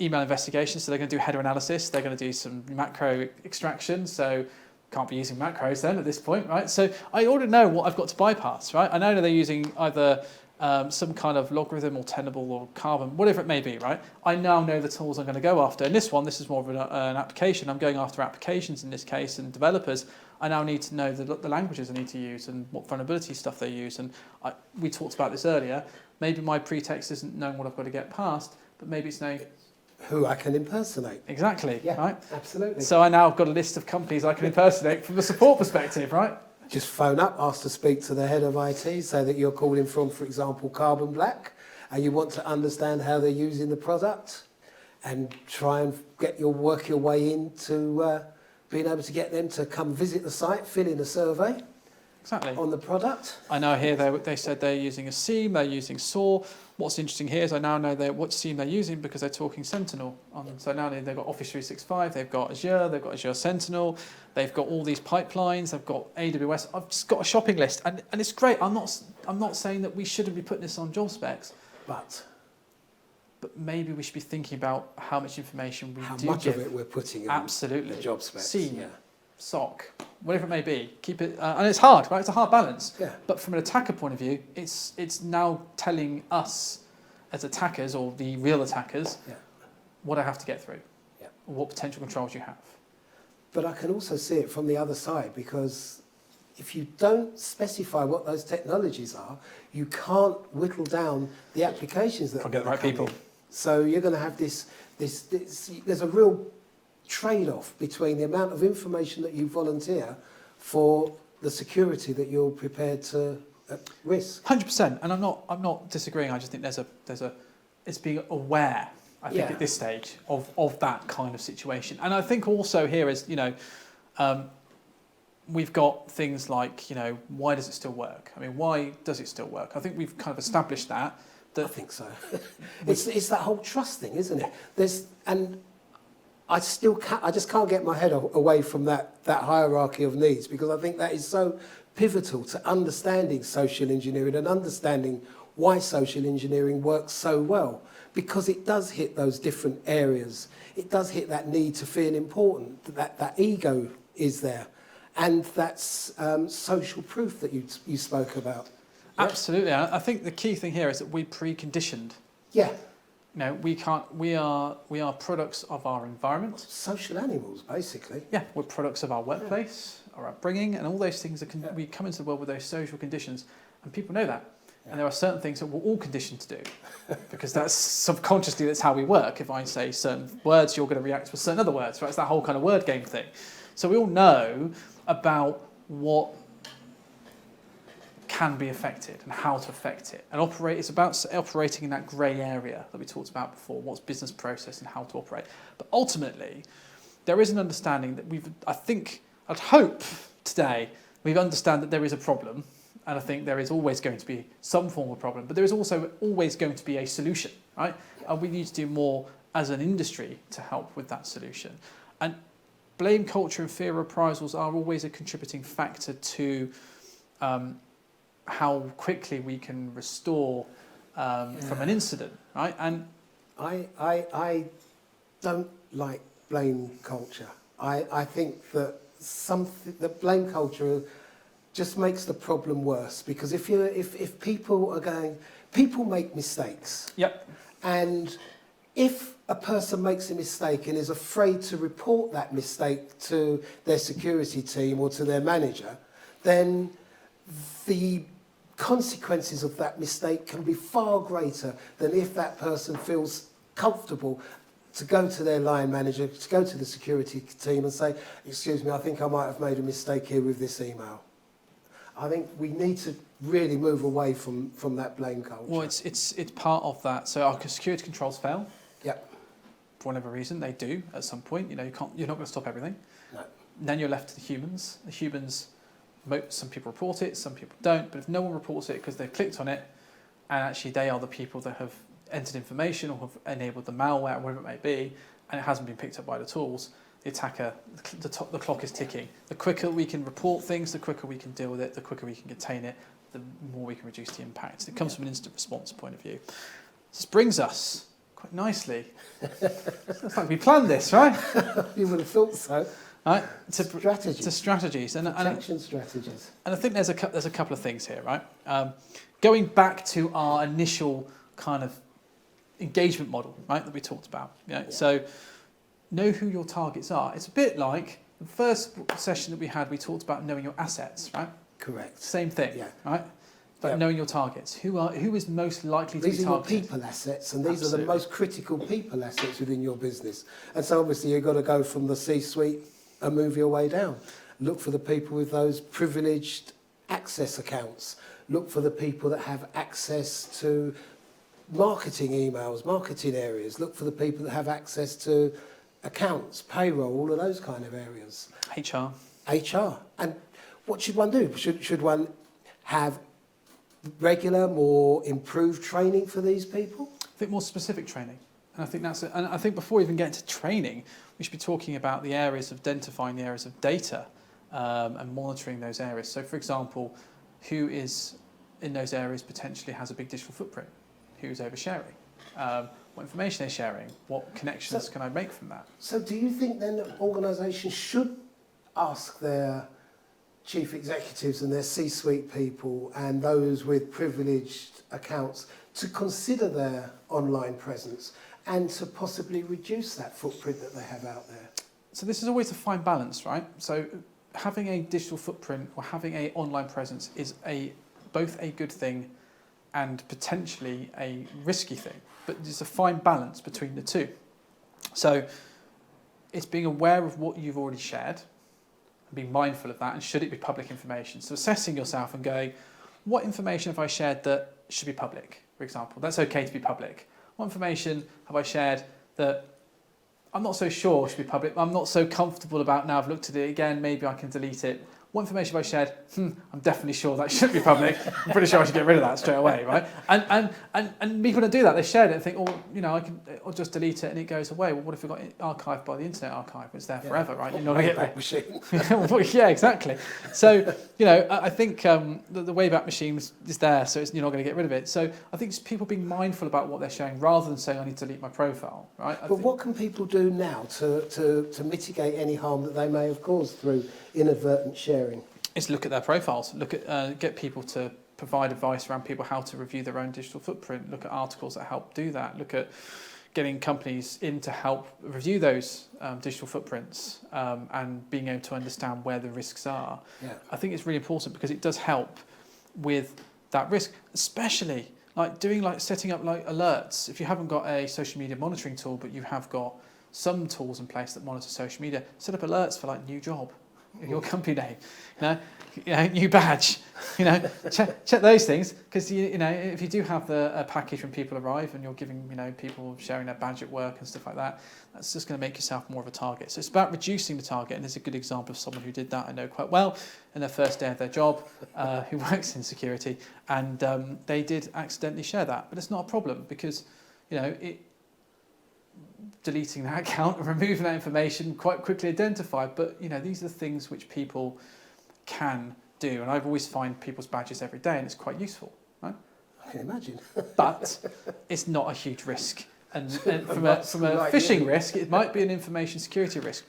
Email investigation, so they're going to do header analysis. They're going to do some macro extraction. So can't be using macros then at this point, right? So I already know what I've got to bypass, right? I know that they're using either some kind of logarithm or Tenable or Carbon, whatever it may be, right? I now know the tools I'm going to go after. And this is more of an application. I'm going after applications in this case and developers. I now need to know the languages I need to use and what vulnerability stuff they use. And we talked about this earlier. Maybe my pretext isn't knowing what I've got to get past, but maybe it's knowing who I can impersonate. Exactly, yeah, right? Absolutely. So I now have got a list of companies I can impersonate from a support perspective, right? Just phone up, ask to speak to the head of IT, say that you're calling from, for example, Carbon Black, and you want to understand how they're using the product, and try and work your way into being able to get them to come visit the site, fill in a survey Exactly. on the product. I know here they said they're using a SIEM, they're using SOAR. What's interesting here is I now know what SIEM they're using because they're talking Sentinel. So now they've got Office 365, they've got Azure Sentinel, they've got all these pipelines, they've got AWS. I've just got a shopping list, and it's great. I'm not saying that we shouldn't be putting this on job specs, But maybe we should be thinking about how much information we how do much give. of it we're putting in Absolutely. the job specs. SIEM, Yeah. SOC, whatever it may be, keep it, and it's hard, right? It's a hard balance. Yeah. But from an attacker point of view, it's now telling us as attackers or the real attackers Yeah. what I have to get through, Yeah. or what potential controls you have. But I can also see it from the other side, because if you don't specify what those technologies are, you can't whittle down the applications that Can't get the right come people. in. So you're going to have this. There's a real trade-off between the amount of information that you volunteer for the security that you're prepared to risk. 100%, and I'm not disagreeing. I just think it's being aware. I think Yeah. at this stage of that kind of situation, and I think also here is we've got things like why does it still work? I mean, why does it still work? I think we've kind of established that. I think so. It's that whole trust thing, isn't it? I just can't get my head away from that hierarchy of needs, because I think that is so pivotal to understanding social engineering and understanding why social engineering works so well, because it does hit those different areas. It does hit that need to feel important, that ego is there, and that's social proof that you spoke about. Absolutely. I think the key thing here is that we preconditioned. Yeah. We are products of our environment. Social animals, basically. Yeah, we're products of our workplace, our upbringing, and all those things. We come into the world with those social conditions, and people know that. Yeah. And there are certain things that we're all conditioned to do, because that's subconsciously that's how we work. If I say certain words, you're going to react with certain other words, right? It's that whole kind of word game thing. So we all know about what can be affected and how to affect it. And it's about operating in that grey area that we talked about before, what's business process and how to operate. But ultimately, there is an understanding that I'd hope today we've understand that there is a problem, and I think there is always going to be some form of problem, but there is also always going to be a solution, right? And we need to do more as an industry to help with that solution. And blame culture and fear of reprisals are always a contributing factor to how quickly we can restore from an incident, right? And I don't like blame culture. I think that blame culture just makes the problem worse, because if people make mistakes. Yep. And if a person makes a mistake and is afraid to report that mistake to their security team or to their manager, then the consequences of that mistake can be far greater than if that person feels comfortable to go to their line manager, to go to the security team and say, excuse me, I think I might have made a mistake here with this email. I think we need to really move away from that blame culture. Well, it's part of that. So our security controls fail. Yep. For whatever reason, they do at some point. You're not going to stop everything. No. Then you're left to the humans. The humans, some people report it, some people don't. But if no one reports it because they've clicked on it, and actually they are the people that have entered information or have enabled the malware, or whatever it may be, and it hasn't been picked up by the tools, the attacker, the clock is ticking. The quicker we can report things, the quicker we can deal with it, the quicker we can contain it, the more we can reduce the impact. It comes from an instant response point of view. This brings us quite nicely. Looks like we planned this, right? You would have thought so. Right? Strategies. To strategies. Protection strategies. And I think there's a couple of things here, right? Going back to our initial kind of engagement model, right, that we talked about. Yeah. So know who your targets are. It's a bit like the first session that we had, we talked about knowing your assets, right? Correct. Same thing, Yeah. right? But knowing your targets. Who is most likely to be These are your targeted? people assets, and these are Absolutely. the most critical people assets within your business. And so obviously you've got to go from the C-suite and move your way down. Look for the people with those privileged access accounts. Look for the people that have access to marketing emails, marketing areas. Look for the people that have access to accounts, payroll, all of those kind of areas. HR. HR. And what should one do? Should one have regular, more improved training for these people? I think more specific training. And I think and I think before we even get into training, we should be talking about the areas of identifying the areas of data and monitoring those areas. So for example, who is in those areas potentially has a big digital footprint? Who's oversharing? What information they're sharing? What connections can I make from that? So do you think then that organisations should ask their chief executives and their C-suite people and those with privileged accounts to consider their online presence and to possibly reduce that footprint that they have out there? So this is always a fine balance, right? So having a digital footprint or having an online presence is both a good thing and potentially a risky thing, but there's a fine balance between the two. So it's being aware of what you've already shared and being mindful of that, and should it be public information? So assessing yourself and going, what information have I shared that should be public, for example? That's okay to be public. What information have I shared that I'm not so sure should be public, I'm not so comfortable about now I've looked at it again, maybe I can delete it? What information have I shared? I'm definitely sure that should be public. I'm pretty sure I should get rid of that straight away, right? And people don't do that. They share it and think, I'll just delete it and it goes away. Well, what if it got archived by the Internet Archive? It's there forever, right? You're not going to get machine. Yeah, exactly. So, I think the Wayback Machine is there, so you're not going to get rid of it. So I think just people being mindful about what they're sharing rather than saying, I need to delete my profile, right? But what can people do now to mitigate any harm that they may have caused through inadvertent sharing? Is look at their profiles, get people to provide advice around people how to review their own digital footprint, look at articles that help do that, look at getting companies in to help review those digital footprints and being able to understand where the risks are. Yeah. I think it's really important because it does help with that risk, especially setting up alerts. If you haven't got a social media monitoring tool, but you have got some tools in place that monitor social media, set up alerts for new job, your company name, new badge, check those things, because if you do have a package when people arrive and you're giving people sharing their badge at work and stuff like that, that's just going to make yourself more of a target. So it's about reducing the target, and there's a good example of someone who did that I know quite well in their first day of their job, who works in security, and they did accidentally share that, but it's not a problem because deleting that account and removing that information quite quickly identified. But these are the things which people can do, and I've always find people's badges every day, and it's quite useful, right? I can imagine. But it's not a huge risk, and from a phishing risk, it might be an information security risk.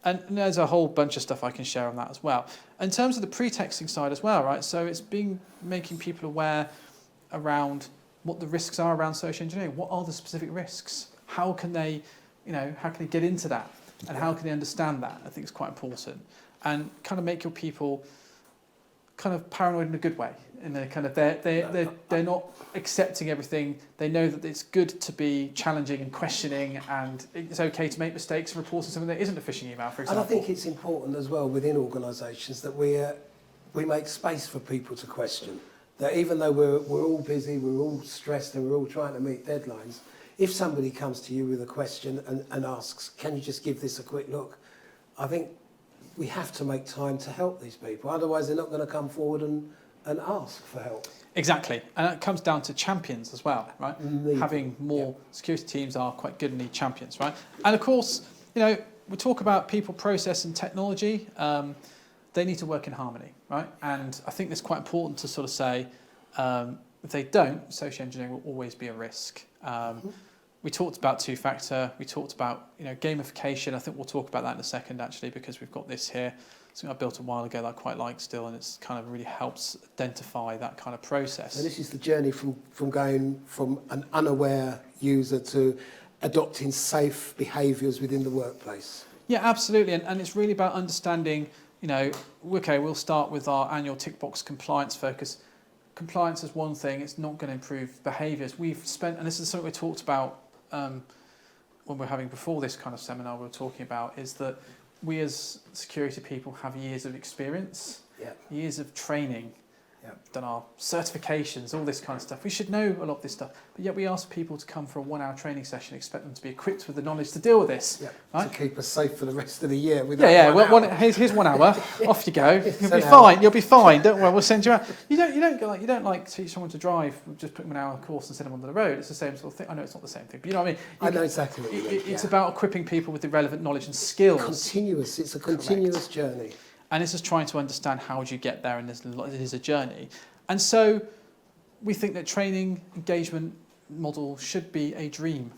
And there's a whole bunch of stuff I can share on that as well. In terms of the pretexting side as well, right? So it's making people aware around what the risks are around social engineering. What are the specific risks? How can they get into that, and how can they understand that? I think it's quite important, and kind of make your people kind of paranoid in a good way. In a kind of they're not accepting everything. They know that it's good to be challenging and questioning, and it's okay to make mistakes and reporting something that isn't a phishing email, for example. And I think it's important as well within organisations that we make space for people to question. That even though we're all busy, we're all stressed, and we're all trying to meet deadlines, if somebody comes to you with a question and asks, "Can you just give this a quick look?" I think we have to make time to help these people. Otherwise, they're not going to come forward and ask for help. Exactly, and that comes down to champions as well, right? Having more security teams are quite good and need champions, right? And of course, we talk about people, process, and technology. They need to work in harmony, right? And I think it's quite important to sort of say, if they don't, social engineering will always be a risk. We talked about two-factor. We talked about gamification. I think we'll talk about that in a second, actually, because we've got this here. Something I built a while ago that I quite like still, and it's kind of really helps identify that kind of process. So this is the journey from going from an unaware user to adopting safe behaviours within the workplace. Yeah, absolutely, and it's really about understanding, okay, we'll start with our annual tick box compliance focus. Compliance is one thing, it's not going to improve behaviours. We've spent, and this is something we talked about when we were having before this kind of seminar we were talking about, is that we as security people have years of experience, years of training, done our certifications, all this kind of stuff. We should know a lot of this stuff, but yet we ask people to come for a 1 hour training session, expect them to be equipped with the knowledge to deal with this. Right? To keep us safe for the rest of the year. Here's 1 hour, off you go. You'll be fine. You'll be fine. Don't worry, we'll send you out. You don't like teach someone to drive, just put them an hour course and send them onto the road. It's the same sort of thing. I know it's not the same thing, but you know what I mean. I know exactly what you mean. It's about equipping people with the relevant knowledge and skills. It's a continuous journey. And it's just trying to understand how would you get there, and it is a journey. And so we think that training engagement model should be a dream.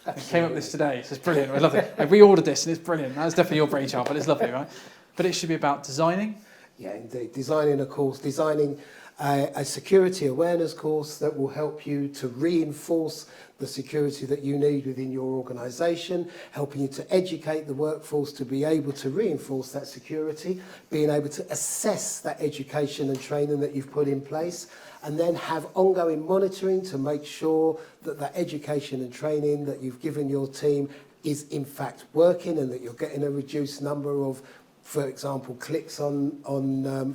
I came up with this today, so it's brilliant. I love it. I reordered this and it's brilliant. That's definitely your brainchild, but it's lovely, right? But it should be about designing. Yeah, indeed. Designing a course, designing a security awareness course that will help you to reinforce the security that you need within your organisation, helping you to educate the workforce to be able to reinforce that security, being able to assess that education and training that you've put in place, and then have ongoing monitoring to make sure that that education and training that you've given your team is in fact working, and that you're getting a reduced number of, for example, clicks on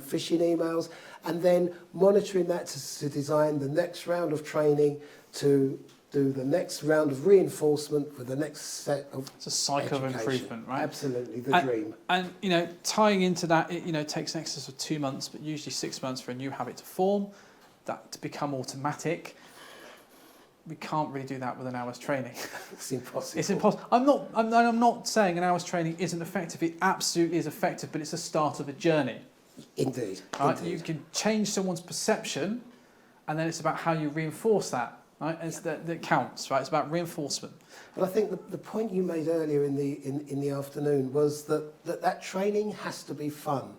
phishing emails, and then monitoring that to design the next round of training, to do the next round of reinforcement for the next set of It's a cycle education. Of improvement, right? Absolutely, the dream. And tying into that, it takes an excess of 2 months, but usually 6 months for a new habit to form, that to become automatic. We can't really do that with an hour's training. It's impossible. It's impossible. I'm not saying an hour's training isn't effective. It absolutely is effective, but it's the start of a journey. Indeed. Right? Indeed. You can change someone's perception, and then it's about how you reinforce that. Right? That counts. Right? It's about reinforcement. But I think the point you made earlier in the afternoon was that training has to be fun.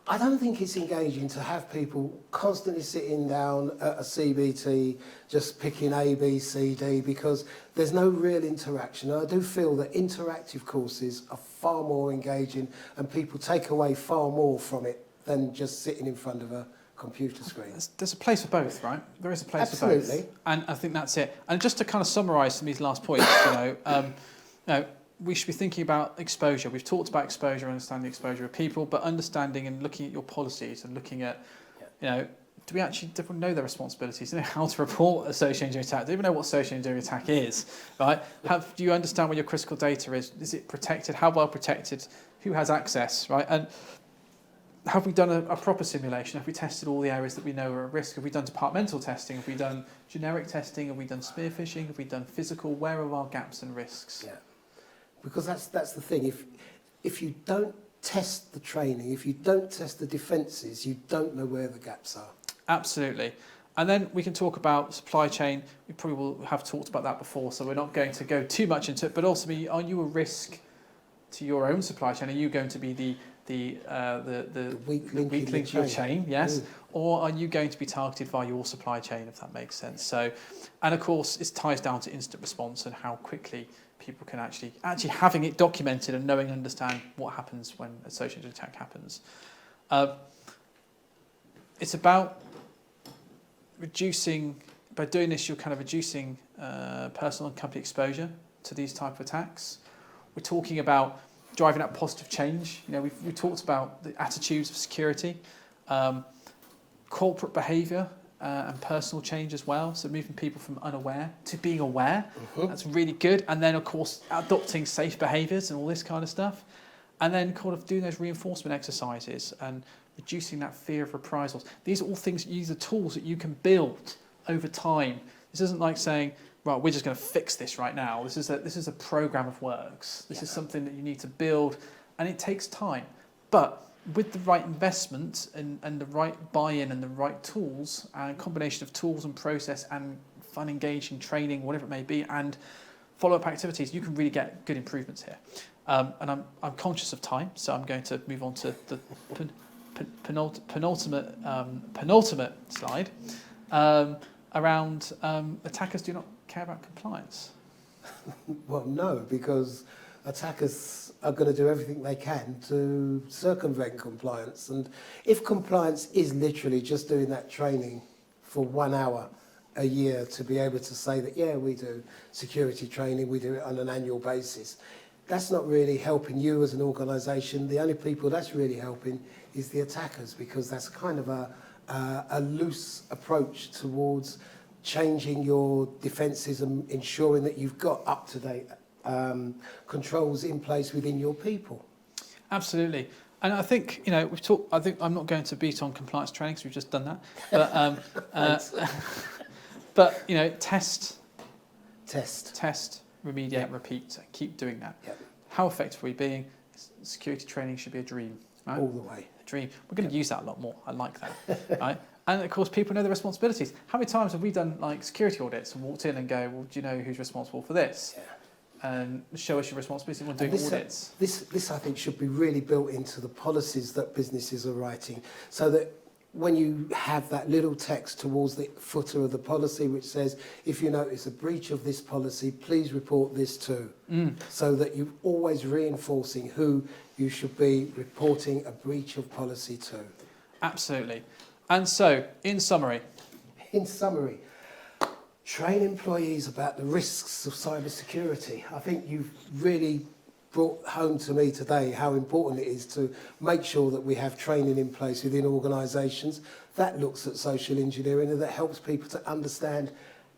I don't think it's engaging to have people constantly sitting down at a CBT just picking A, B, C, D, because there's no real interaction. And I do feel that interactive courses are far more engaging, and people take away far more from it than just sitting in front of a computer screen. There's a place for both, right? There is a place Absolutely. for both. And I think that's it. And just to kind of summarise some of these last points, we should be thinking about exposure. We've talked about exposure, understanding exposure of people, but understanding and looking at your policies and looking at, do we actually know their responsibilities? Do you know how to report a social engineering attack? Do you even know what social engineering attack is? Right? Do you understand where your critical data is? Is it protected? How well protected? Who has access? Right? And have we done a proper simulation? Have we tested all the areas that we know are at risk? Have we done departmental testing? Have we done generic testing? Have we done spear phishing? Have we done physical? Where are our gaps and risks? Yeah. Because that's the thing. If you don't test the training, if you don't test the defences, you don't know where the gaps are. Absolutely. And then we can talk about supply chain. We probably will have talked about that before, so we're not going to go too much into it. But also, are you a risk to your own supply chain? Are you going to be the weak link to your chain? Yes. Or are you going to be targeted by your supply chain, if that makes sense? So, and of course, it ties down to instant response and how quickly people can actually having it documented and knowing and understand what happens when a social engineering attack happens. it's about reducing. By doing this, you're kind of reducing personal and company exposure to these type of attacks. We're talking about driving up positive change. You know, we've talked about the attitudes of security, corporate behaviour and personal change as well. So moving people from unaware to being aware. That's really good. And then, of course, adopting safe behaviours and all this kind of stuff. And then kind of doing those reinforcement exercises and reducing that fear of reprisals. These are all things, these are tools that you can build over time. This isn't like saying, right, we're just going to fix this right now. This is a program of works. This is something that you need to build, and it takes time. But with the right investment and the right buy-in and the right tools, and a combination of tools and process and fun, engaging training, whatever it may be, and follow-up activities, you can really get good improvements here. And I'm conscious of time, so I'm going to move on to the penultimate slide around attackers do not care about compliance. Well, no, because attackers are going to do everything they can to circumvent compliance. And if compliance is literally just doing that training for 1 hour a year to be able to say that, yeah, we do security training, we do it on an annual basis, that's not really helping you as an organisation. The only people that's really helping is the attackers, because that's kind of a loose approach towards changing your defences and ensuring that you've got up-to-date controls in place within your people. Absolutely. And I think, you know, we've talked, I think I'm not going to beat on compliance training because we've just done that. But, but you know, test, remediate, repeat, keep doing that. Yep. How effective are we being? Security training should be a dream, right? All the way. A dream. We're going to use that a lot more. I like that, right? And of course, people know their responsibilities. How many times have we done like security audits and walked in and go, well, do you know who's responsible for this? Yeah. And show us your responsibility when doing audits. This, I think, should be really built into the policies that businesses are writing, so that when you have that little text towards the footer of the policy which says, if you notice a breach of this policy, please report this to, so that you're always reinforcing who you should be reporting a breach of policy to. Absolutely. And so, in summary, train employees about the risks of cybersecurity. I think you've really brought home to me today how important it is to make sure that we have training in place within organisations that looks at social engineering and that helps people to understand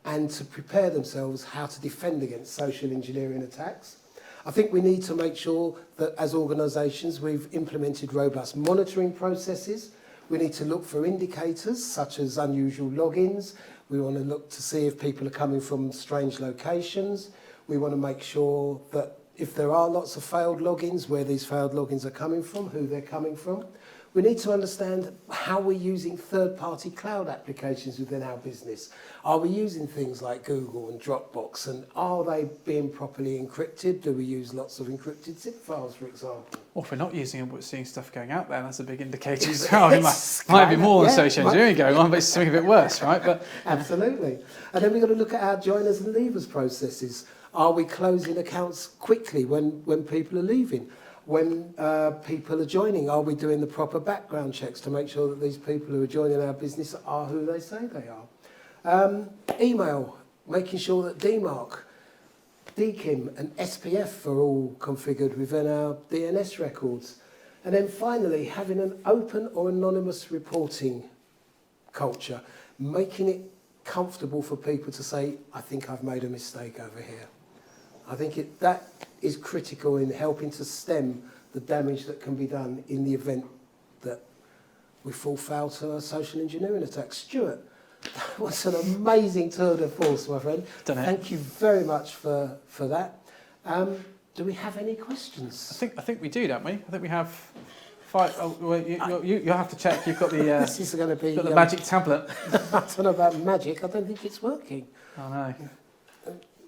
and to prepare themselves how to defend against social engineering attacks. I think we need to make sure that as organisations we've implemented robust monitoring processes. We need to look for indicators such as unusual logins. We want to look to see if people are coming from strange locations. We want to make sure that if there are lots of failed logins, where these failed logins are coming from, who they're coming from. We need to understand how we're using third-party cloud applications within our business. Are we using things like Google and Dropbox, and are they being properly encrypted? Do we use lots of encrypted zip files, for example? Well, if we're not using them but seeing stuff going out there, that's a big indicator as well. It might be more than social engineering going on, but it's something a bit worse, right? But absolutely. And then we've got to look at our joiners and leavers processes. Are we closing accounts quickly when people are leaving? When people are joining, are we doing the proper background checks to make sure that these people who are joining our business are who they say they are? Email, making sure that DMARC, DKIM and SPF are all configured within our DNS records. And then finally, having an open or anonymous reporting culture, making it comfortable for people to say, I think I've made a mistake over here. I think that is critical in helping to stem the damage that can be done in the event that we fall foul to a social engineering attack. Stuart, that was an amazing tour de force, my friend. Thank you very much for that. Do we have any questions? I think we do, don't we? I think we have 5. Oh, well, you have to check. You've got the this is going to be got the magic tablet. I don't know about magic. I don't think it's working. Oh no.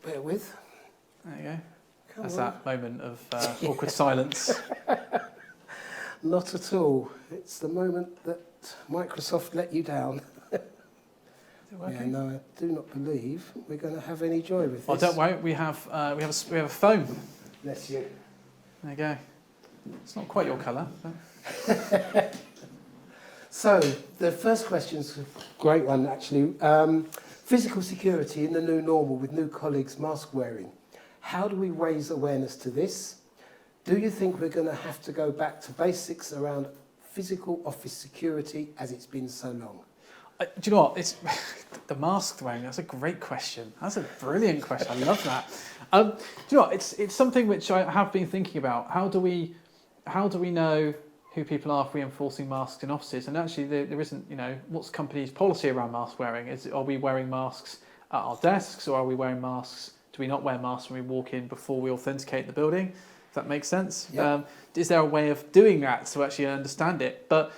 Bear with. There you go. That's that moment of awkward silence. Not at all. It's the moment that Microsoft let you down. Is it working? Yeah, no, I do not believe we're going to have any joy with this. Oh, don't worry. We have a phone. Bless you. There you go. It's not quite your colour. So the first question's a great one, actually. Physical security in the new normal with new colleagues mask wearing. How do we raise awareness to this? Do you think we're going to have to go back to basics around physical office security as it's been so long? Do you know what? It's the mask wearing. That's a great question. That's a brilliant question. I love that. Do you know what? It's something which I have been thinking about. How do we know who people are for enforcing masks in offices? And actually, there isn't. What's the company's policy around mask wearing? Are we wearing masks at our desks, or are we wearing masks? Do we not wear masks when we walk in before we authenticate the building? If that makes sense. Yep. Is there a way of doing that to actually understand it? But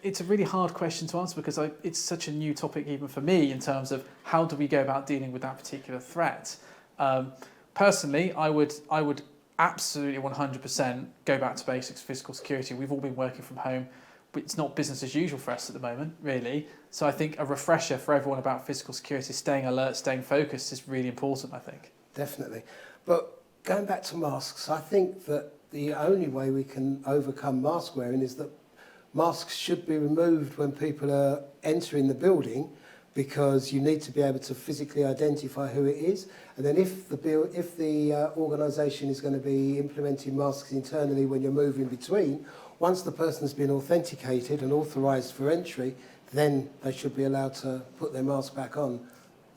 it's a really hard question to answer because it's such a new topic even for me in terms of how do we go about dealing with that particular threat. Personally, I would absolutely 100% go back to basics physical security. We've all been working from home. It's not business as usual for us at the moment, really. So I think a refresher for everyone about physical security, staying alert, staying focused is really important, I think. Definitely. But going back to masks, I think that the only way we can overcome mask wearing is that masks should be removed when people are entering the building, because you need to be able to physically identify who it is. And then if the organisation is going to be implementing masks internally when you're moving between, once the person's been authenticated and authorised for entry, then they should be allowed to put their mask back on.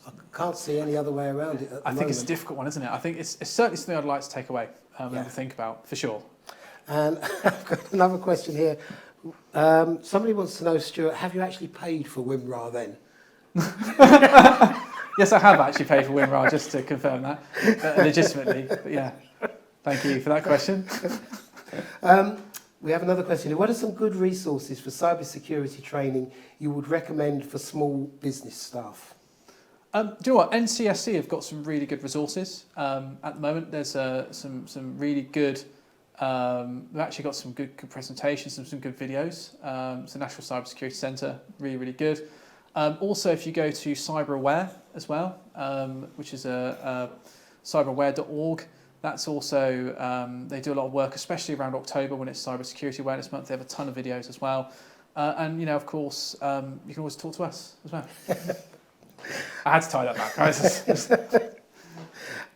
I can't see any other way around it at the moment. I think it's a difficult one, isn't it? I think it's certainly something I'd like to take away and think about, for sure. And I've got another question here. Somebody wants to know, Stuart, have you actually paid for WinRAR then? Yes, I have actually paid for WinRAR, just to confirm that, legitimately. But yeah, thank you for that question. We have another question. What are some good resources for cybersecurity training you would recommend for small business staff? Do you know what? NCSC have got some really good resources. At the moment, there's some really good. We've actually got some good presentations and some good videos. It's the National Cybersecurity Centre, really good. Also, if you go to CyberAware as well, which is cyberaware.org, that's also, they do a lot of work, especially around October when it's Cybersecurity Awareness Month. They have a ton of videos as well. And, of course, you can always talk to us as well. I had to tie that back, right?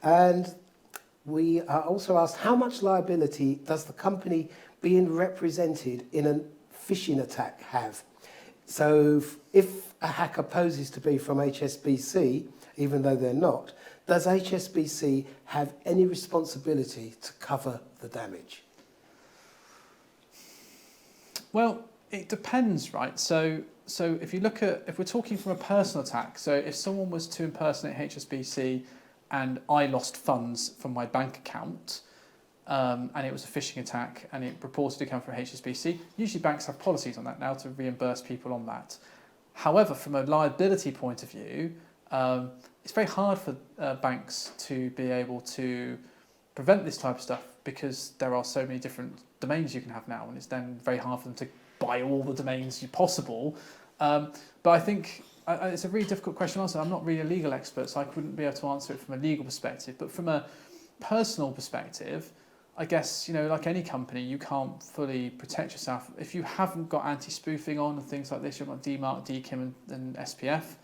And we are also asked, how much liability does the company being represented in a phishing attack have? So if a hacker poses to be from HSBC, even though they're not, does HSBC have any responsibility to cover the damage? Well, it depends, right? So if we're talking from a personal attack, so if someone was to impersonate HSBC and I lost funds from my bank account, and it was a phishing attack and it purported to come from HSBC, usually banks have policies on that now to reimburse people on that. However, from a liability point of view, it's very hard for banks to be able to prevent this type of stuff because there are so many different domains you can have now, and it's then very hard for them to buy all the domains possible. But I think it's a really difficult question to answer. I'm not really a legal expert, so I couldn't be able to answer it from a legal perspective. But from a personal perspective, I guess, like any company, you can't fully protect yourself. If you haven't got anti-spoofing on and things like this, you've got DMARC, DKIM and SPF,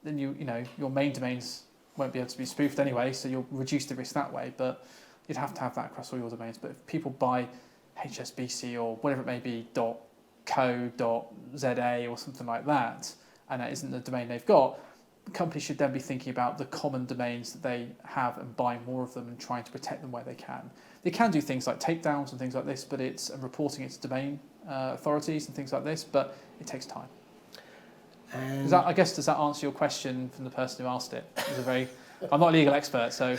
then your main domains won't be able to be spoofed anyway, so you'll reduce the risk that way. But you'd have to have that across all your domains. But if people buy HSBC or whatever it may be, .co.za or something like that, and that isn't the domain they've got, companies should then be thinking about the common domains that they have and buying more of them and trying to protect them where they can. They can do things like takedowns and things like this, but it's reporting it to domain authorities and things like this, but it takes time. Does that answer your question from the person who asked it? I'm not a legal expert, so...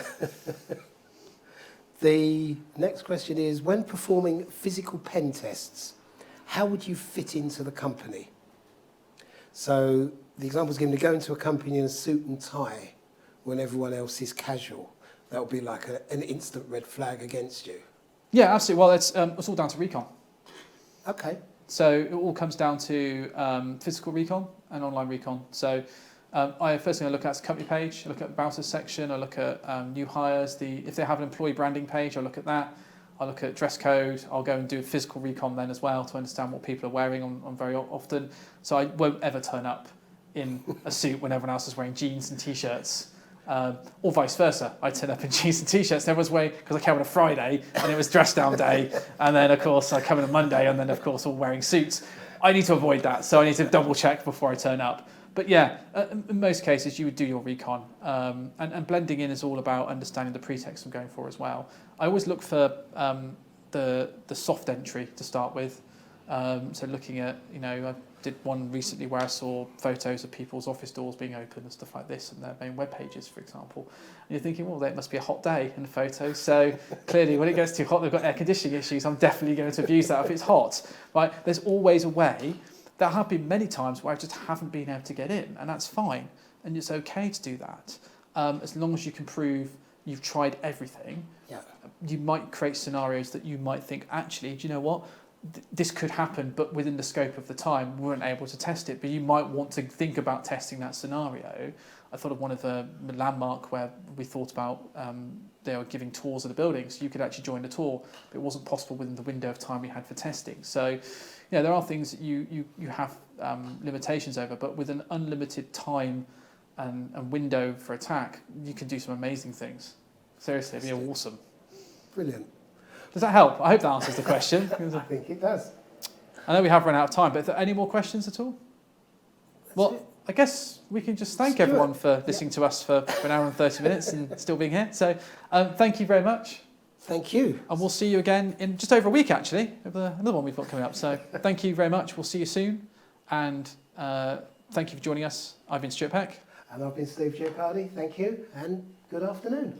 The next question is, when performing physical pen tests, how would you fit into the company? So the example is given to go into a company in a suit and tie when everyone else is casual. That would be like an instant red flag against you. Yeah, absolutely. Well, it's all down to recon. Okay. So it all comes down to physical recon and online recon. So first thing I look at is the company page. I look at about us section. I look at new hires. If they have an employee branding page, I look at that. I'll look at dress code. I'll go and do a physical recon then as well to understand what people are wearing on very often. So I won't ever turn up in a suit when everyone else is wearing jeans and t-shirts. Or vice versa. I turn up in jeans and t-shirts. Everyone's wearing, because I came on a Friday and it was dress down day. And then, of course, I come on a Monday and then, of course, all wearing suits. I need to avoid that. So I need to double check before I turn up. But yeah, in most cases, you would do your recon. And blending in is all about understanding the pretext I'm going for as well. I always look for the soft entry to start with. So looking at, I did one recently where I saw photos of people's office doors being open and stuff like this and their main web pages, for example. And you're thinking, well, it must be a hot day in the photo. So clearly when it gets too hot, they've got air conditioning issues. I'm definitely going to abuse that if it's hot. Right? There's always a way. There have been many times where I just haven't been able to get in, and that's fine. And it's okay to do that. As long as you can prove you've tried everything, you might create scenarios that you might think, actually, do you know what? This could happen, but within the scope of the time, we weren't able to test it. But you might want to think about testing that scenario. I thought of one of the landmark where we thought about they were giving tours of the buildings. You could actually join the tour, but it wasn't possible within the window of time we had for testing. So, there are things that you have limitations over, but with an unlimited time and window for attack, you can do some amazing things. Seriously, it'd be awesome. Brilliant. Does that help? I hope that answers the question. I think it does. I know we have run out of time, but are there any more questions at all? Well, I guess we can just thank Stuart. everyone for listening to us for an hour and 30 minutes and still being here. So thank you very much. Thank you. And we'll see you again in just over a week, actually, with another one we've got coming up. So thank you very much. We'll see you soon. And thank you for joining us. I've been Stuart Peck. And I've been Steve Giachardi. Thank you and good afternoon.